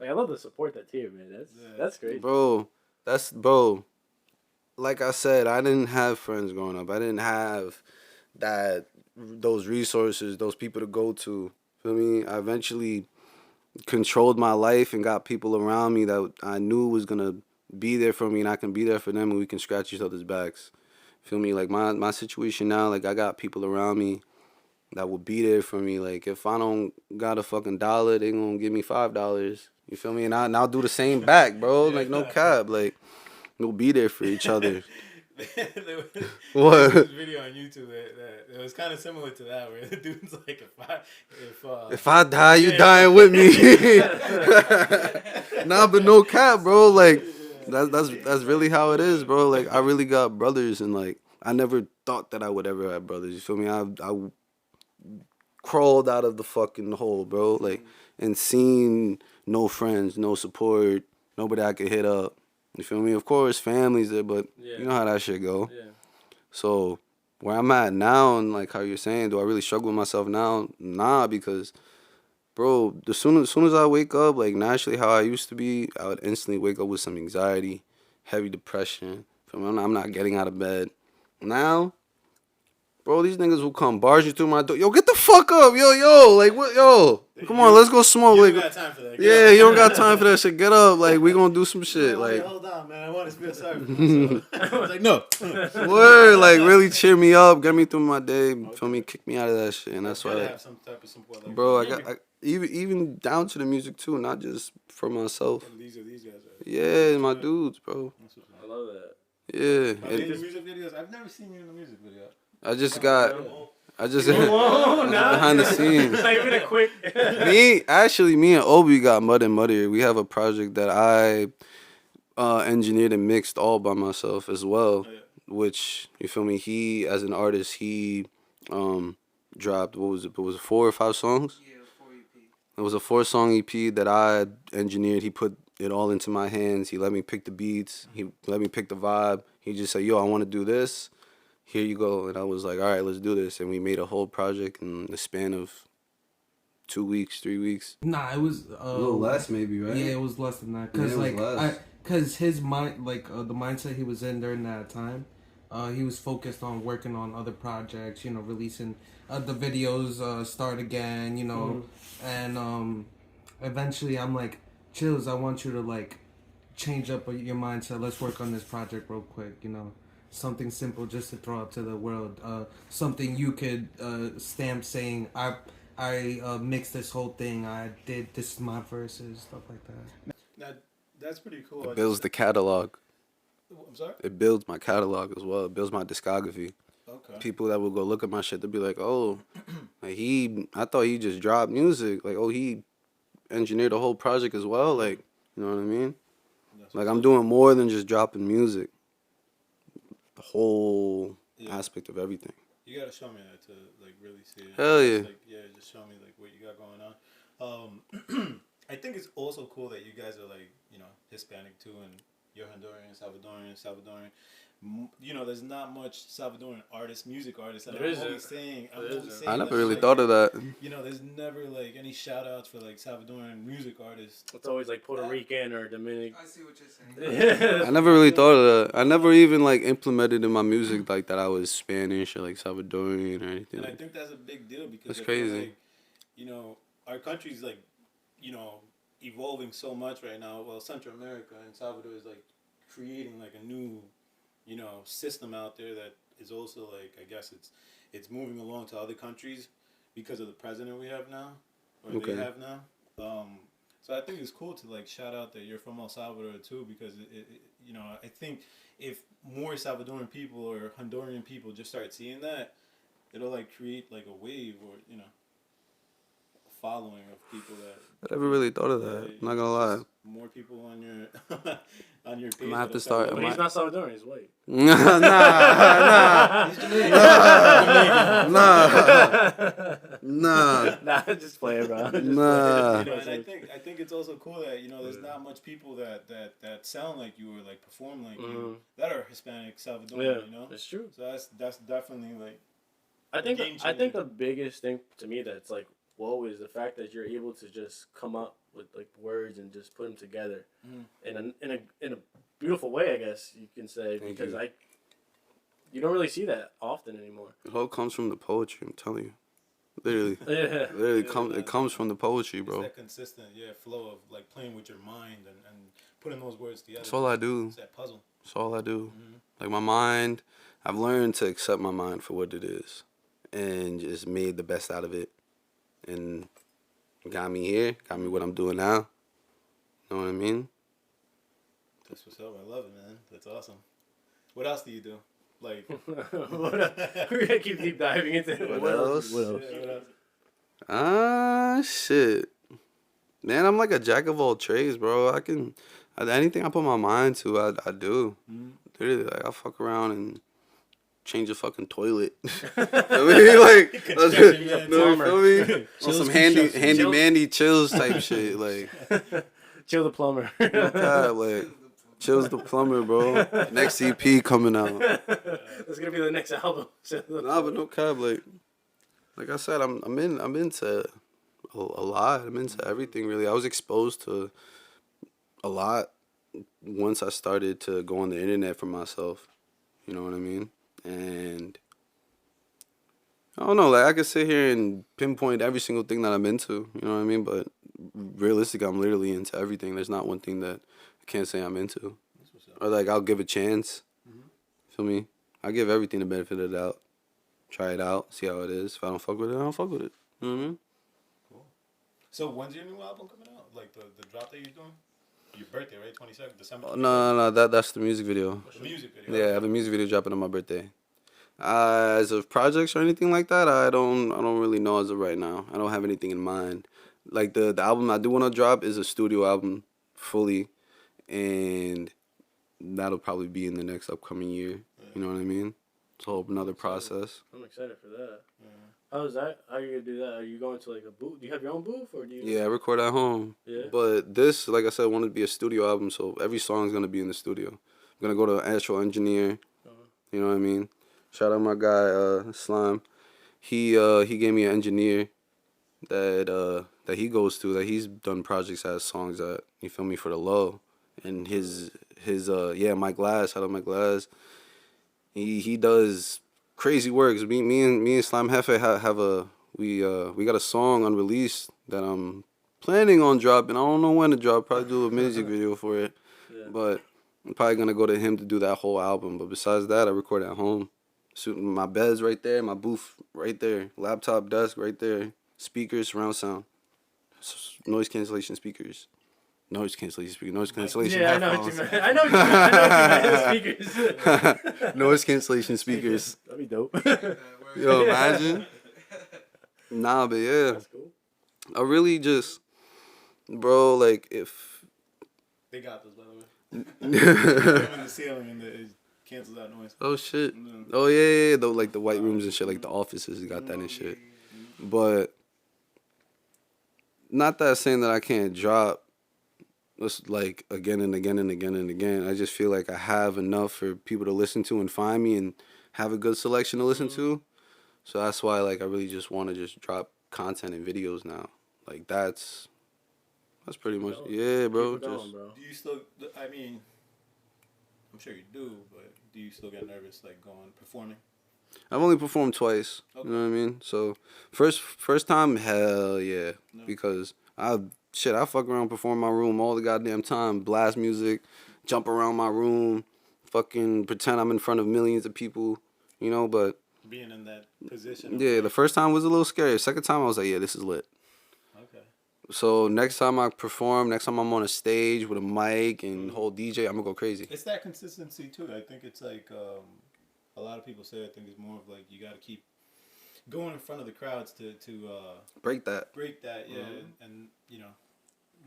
Like I love the support that's here, man. That's great. bro. Bro. Like I said, I didn't have friends growing up. I didn't have those resources, those people to go to. Feel me? I eventually controlled my life and got people around me that I knew was gonna be there for me, and I can be there for them, and we can scratch each other's backs. Feel me? Like my situation now, like I got people around me that will be there for me. Like if I don't got a fucking dollar, they gonna give me $5. You feel me? And I'll do the same back, bro. Like no cap. Like we'll be there for each other. There What? was this video on YouTube that it was kind of similar to that, where the dude's like, If I die, you dying with me. Nah, but no cap, bro. Like that's really how it is, bro. Like I really got brothers, and like I never thought that I would ever have brothers. You feel me? I crawled out of the fucking hole, bro. Like and seen no friends, no support, nobody I could hit up. You feel me? Of course, family's there, but you know how that shit go. Yeah. So where I'm at now, and like how you're saying, do I really struggle with myself now? Nah, because, bro, as soon as I wake up, like naturally how I used to be, I would instantly wake up with some anxiety, heavy depression. I'm not getting out of bed. Now, bro, these niggas will come barge you through my door. Yo, get the fuck up, yo, like what, yo? Come on, let's go smoke. you Like, don't got time for that. yeah, you don't got time for that shit. Get up, like we gonna do some shit. Wait, Like, hold on, man. I want to feel sorry for myself. like, no. Word, like really cheer me up, get me through my day. Feel me, kick me out of that shit, and that's why. Gotta have some type of support. Like, Bro, even down to the music too, not just for myself. These guys. Right? Yeah, my dudes, bro. I love that. Yeah, Are they in the music videos? I've never seen you in a music video. I just Whoa, nah. behind the scenes. Not even a quick. Me and Obi got Mud and Muddier. We have a project that I engineered and mixed all by myself as well. Oh, yeah. Which, you feel me? He, as an artist, he dropped, what was it? It was 4 or 5 songs? Yeah, 4 EP. It was a 4-song EP that I engineered. He put it all into my hands. He let me pick the beats. He let me pick the vibe. He just said, yo, I want to do this. Here you go. And I was like, all right, let's do this. And we made a whole project in the span of 2 weeks, 3 weeks. Nah, it was A little less maybe, right? Yeah, it was less than that. Cause Yeah, it was like, less. cause his mind, the mindset he was in during that time, he was focused on working on other projects. You know, releasing the videos, Start Again. You know, and eventually I'm like, Chills, I want you to like change up your mindset. Let's work on this project real quick. You know, something simple just to throw out to the world. Something you could stamp saying I mixed this whole thing. I did this is my verses, stuff like that. Now, that's pretty cool. It builds the catalog. I'm sorry? It builds my catalog as well. It builds my discography. Okay. People that will go look at my shit, they'll be like, oh, like I thought he just dropped music. Like, oh, he engineered a whole project as well. Like, you know what I mean? Like, I'm doing more than just dropping music. The whole aspect of everything. You gotta show me that to like really see it. Hell yeah. Like, yeah, just show me like what you got going on. I think it's also cool that you guys are like, you know, Hispanic too, and you're Honduran, Salvadorian. You know, there's not much Salvadoran artists, music artists. And I'm always saying, I never that, really like, thought of that. You know, there's never like any shout outs for like Salvadoran music artists. It's always like Puerto Rican or Dominican. I see what you're saying. I never really thought of that. I never even like implemented in my music like that I was Spanish or like Salvadorian or anything. And I Like. think that's a big deal because That's I feel crazy. like, you know, our country's like, you know, evolving so much right now. Well, Central America and Salvador is like creating like a new, you know, system out there that is also like, I guess it's moving along to other countries because of the president we have now, or Okay. they have now. So I think it's cool to like shout out that you're from El Salvador too, because it you know, I think if more Salvadoran people or Honduran people just start seeing that, it'll like create like a wave or, you know, a following of people that. I never really thought of that. I'm not gonna lie. More people on your on your page. I'm gonna have that'll to start- Salvador. But he's not Salvadorian, he's white. Nah. Nah, just play it, bro. Nah. You know, and I think it's also cool that, you know, there's not much people that sound like you or like perform like you that are Hispanic Salvadorian. Yeah, You know, it's true. so that's definitely like. I think Game-changer. the biggest thing to me that's like whoa is the fact that you're able to just come up with like words and just put them together in a beautiful way, I guess you can say, Thank because you. you don't really see that often anymore. It all comes from the poetry, I'm telling you. Literally. Yeah. It comes from the poetry, It's bro. that consistent, flow of like playing with your mind and putting those words together. That's all I do. It's that puzzle. That's all I do. Like my mind, I've learned to accept my mind for what it is and just made the best out of it. And got me here, got me what I'm doing now. Know what I mean? That's what's up. I love it, man. That's awesome. What else do you do? Like, We're gonna keep deep diving into it. What else? What else? what else? Shit. Man, I'm like a jack of all trades, bro. Anything I put my mind to, I do. Literally, like, I fuck around and change a fucking toilet. I mean, like, Construction, man. no, you feel me? On Chills some construction. handy-mandy chills type shit. Like, Chill the plumber. God, like, Chills the Plumber, bro. Next EP coming out. That's gonna be the next album. Nah, but no cap, like I said, I'm into a lot. I'm into everything really. I was exposed to a lot once I started to go on the internet for myself. You know what I mean? And I don't know, like I could sit here and pinpoint every single thing that I'm into. You know what I mean? But realistically, I'm literally into everything. There's not one thing that I can't say I'm into, or like I'll give a chance. Feel me? I give everything the benefit of the doubt. Try it out, see how it is. If I don't fuck with it, I don't fuck with it. You know what I mean? Cool. So when's your new album coming out? Like the drop that you're doing? Your birthday, right? 22nd, December 22nd? No. That's the music video. The music video. Yeah, I have a music video dropping on my birthday. As of projects or anything like that, I don't really know as of right now. I don't have anything in mind. Like the album I do want to drop is a studio album fully, and that'll probably be in the next upcoming year. You know what I mean? It's a whole another process. I'm excited for that. How is that? How are you gonna do that? Are you going to like a booth? Do you have your own booth or do you? Yeah, I record at home. Yeah. But this, like I said, wanted to be a studio album, so every song is gonna be in the studio. I'm gonna go to an actual engineer. You know what I mean? Shout out my guy Slime. He gave me an engineer that he goes to, that he's done projects as songs that, you feel me, for the low. And his Mike Glass, shout out Mike Glass. He does crazy works. Me and Slime Hefe have we got a song unreleased that I'm planning on dropping. I don't know when to drop. Probably do a music video for it. Yeah. But I'm probably gonna go to him to do that whole album. But besides that, I record at home. So my bed's right there, my booth right there, laptop desk right there, speakers, surround sound, noise cancellation speakers. Noise cancellation. Yeah, I know what you meant. I know what you meant. Speakers. Noise cancellation speakers. That'd be dope. Yo, imagine. Nah, but yeah. That's cool. I really just, bro, like if. They got those, by the way. In the ceiling and it cancels out noise. Oh shit. Oh yeah. Though like the white rooms and shit, like the offices got that and shit. But not that saying that I can't drop. Just like again and again and again and again. I just feel like I have enough for people to listen to and find me and have a good selection to listen to. So that's why like I really just want to just drop content and videos now. Like that's pretty much yeah, bro. Keep it going, Just bro. Do you still? I mean, I'm sure you do, but do you still get nervous like going performing? I've only performed twice. Okay. You know what I mean? So first time, hell yeah, because I fuck around, perform in my room all the goddamn time, blast music, jump around my room, fucking pretend I'm in front of millions of people, you know, but Being in that position. yeah, the first time was a little scary. Second time I was like, yeah, this is lit. Okay. So next time I perform, next time I'm on a stage with a mic and whole DJ, I'm gonna go crazy. It's that consistency too. I think it's like a lot of people say. I think it's more of like you got to keep going in front of the crowds to Break that. yeah, and you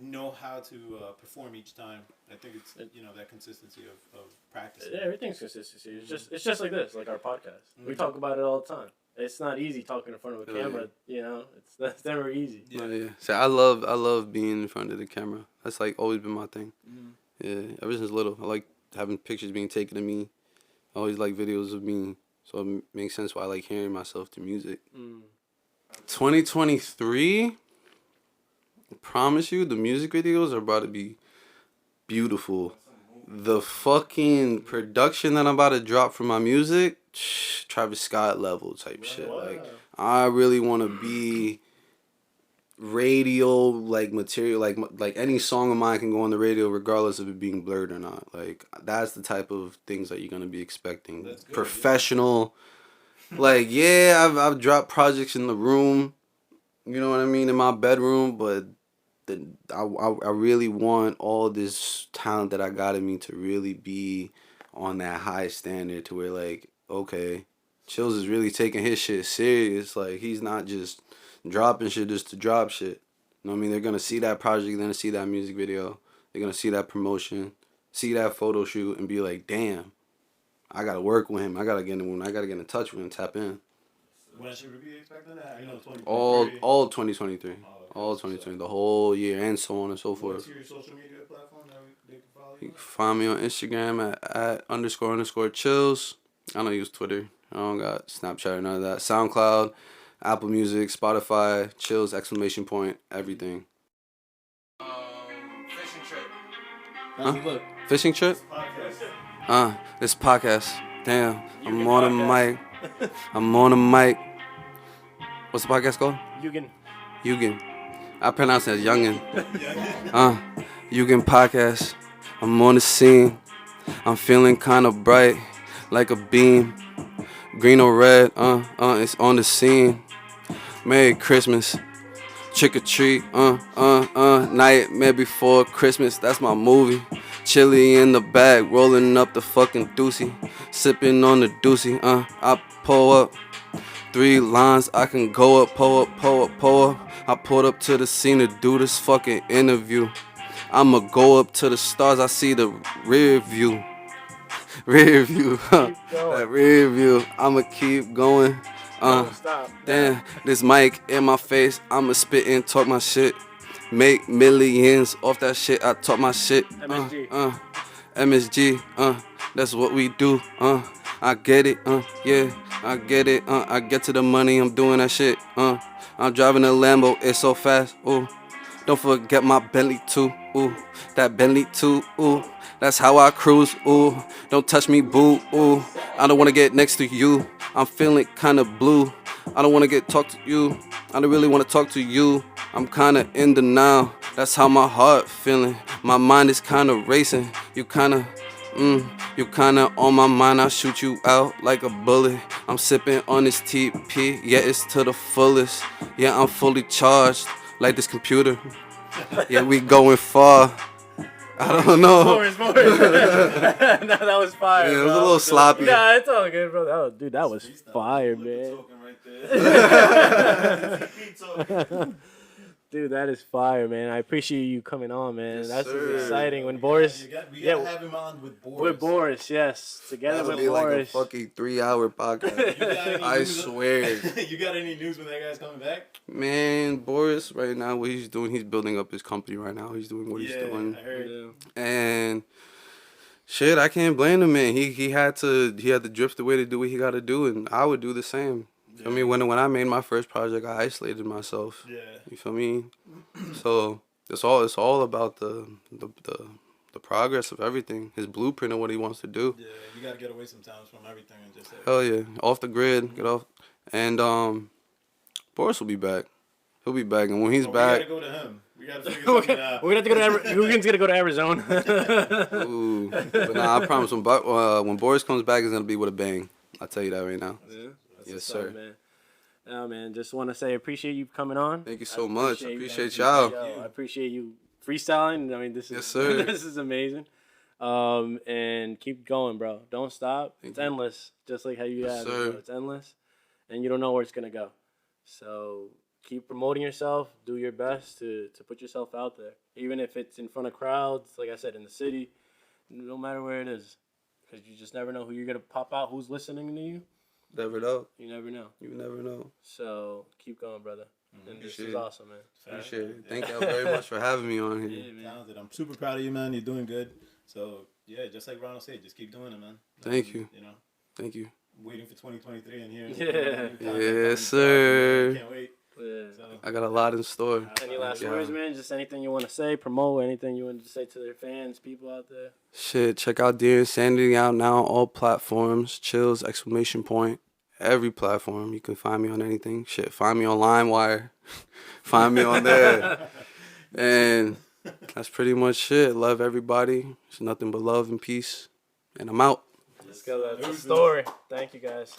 know how to perform each time. I think it's that consistency of practicing. Yeah, everything's consistency. It's just like this, like our podcast. We talk about it all the time. It's not easy talking in front of a camera. You know, that's never easy. Yeah. So I love being in front of the camera. That's like always been my thing. Yeah, ever since little, I like having pictures being taken of me. I always like videos of me, so it makes sense why I like hearing myself through music. 2023, I promise you, the music videos are about to be beautiful. The fucking production that I'm about to drop for my music, Travis Scott level type shit. Like, I really want to be radio like material, like any song of mine can go on the radio regardless of it being blurred or not. Like that's the type of things that you're gonna be expecting. Good, professional. Yeah. Like I've dropped projects in the room, you know what I mean, in my bedroom, but I really want all this talent that I got in me to really be on that high standard to where like, okay, Chills is really taking his shit serious. Like he's not just dropping shit just to drop shit. You know what I mean? They're gonna see that project, they're gonna see that music video, they're gonna see that promotion, see that photo shoot, and be like, damn, I gotta work with him. I gotta get in touch with him, tap in. When should we be expecting that? I know 2023. All 2023. All 2020, the whole year, and so on and so forth. What's your social media platform that they can follow you? You can find me on Instagram at __chills. I don't use Twitter. I don't got Snapchat or none of that. SoundCloud, Apple Music, Spotify, Chills, ! Everything. Fishing trip. Huh? Fishing trip? This podcast. Damn, I'm on the mic. What's the podcast called? Yugen. I pronounce it as Youngin. Yugen podcast. I'm on the scene. I'm feeling kind of bright. like a beam. Green or red, it's on the scene. Merry Christmas. Trick or treat, nightmare before Christmas, that's my movie. Chili in the bag, rolling up the fucking doozy. Sipping on the doozy, I pull up. 3 lines, I can go up, pull up, pull up, pull up. I pulled up to the scene to do this fucking interview. I'ma go up to the stars, I see the rear view. Rear view, that rear view. I'ma keep going. Don't stop. Damn, this mic in my face, I'ma spit and talk my shit. Make millions off that shit, I talk my shit. MSG. MSG, that's what we do. I get it, yeah, I get it. I get to the money, I'm doing that shit. I'm driving a Lambo, it's so fast. Ooh, don't forget my Bentley too. Ooh, that Bentley too. Ooh, that's how I cruise. Ooh, don't touch me, boo. Ooh, I don't wanna get next to you. I'm feeling kinda blue. I don't wanna talk to you. I don't really wanna talk to you. I'm kinda in the now. That's how my heart feeling. My mind is kinda racing. You kinda on my mind. I shoot you out like a bullet. I'm sipping on this TP. Yeah, it's to the fullest. Yeah, I'm fully charged like this computer. Yeah, we going far. I don't know. Boris. No, that was fire. Yeah, it was bro. a little sloppy. Nah, it's all good, bro. Dude, that was fire, man. Talking right there. Dude, that is fire, man. I appreciate you coming on, man. Yes, That's sir. exciting. When Boris, We gotta have him on with Boris. with Boris, yes, together That'll with be like a Boris. fucking 3-hour podcast. I swear. You got any news when that guy's coming back? Man, Boris, right now, what he's doing, he's building up his company right now. He's doing what he's doing. I heard. And shit, I can't blame him, man. He had to drift away to do what he got to do, and I would do the same. I mean, when I made my first project, I isolated myself. Yeah. You feel me? So it's all about the progress of everything. His blueprint of what he wants to do. Yeah, you gotta get away sometimes from everything and just. Hell yeah, off the grid, get off. And Boris will be back. He'll be back, and when he's back, We gotta go to him. We gotta figure something out. We're gonna have to go to Rugen's gonna go to Arizona. ooh. But nah, I promise when Boris comes back, it's gonna be with a bang. I'll tell you that right now. Yeah. Yes, sir. Man. No, man, just want to say appreciate you coming on. Thank you so much. I appreciate y'all. y'all. I appreciate you freestyling. I mean, this is Yes, sir. this is amazing. And keep going, bro. Don't stop. It's endless, just like how you Yes, have. sir. Bro. It's endless, and you don't know where it's gonna go. So keep promoting yourself. Do your best to put yourself out there, even if it's in front of crowds. Like I said, in the city, no matter where it is, because you just never know who you're gonna pop out. Who's listening to you? Never know. You never know. You never know. So keep going, brother. And this Appreciate is it. awesome, man. Appreciate it. Thank y'all very much for having me on here. Yeah, man. Talented. I'm super proud of you, man. You're doing good. So yeah, just like Ronald said, just keep doing it, man. Thank you. You know, Thank you. waiting for 2023 and hearing. Yeah. Yes, sir. Can't wait. Yeah. So, I got a lot in store. Any last Yeah. words, man? Just anything you want to say, promote, anything you want to say to their fans, people out there? Shit, check out Dear Insanity out now on all platforms. Chills, exclamation point. Every platform. You can find me on anything. Shit, find me on LimeWire. Find me on there. And that's pretty much it. Love everybody. It's nothing but love and peace. And I'm out. Let's go. That's the story. Thank you, guys.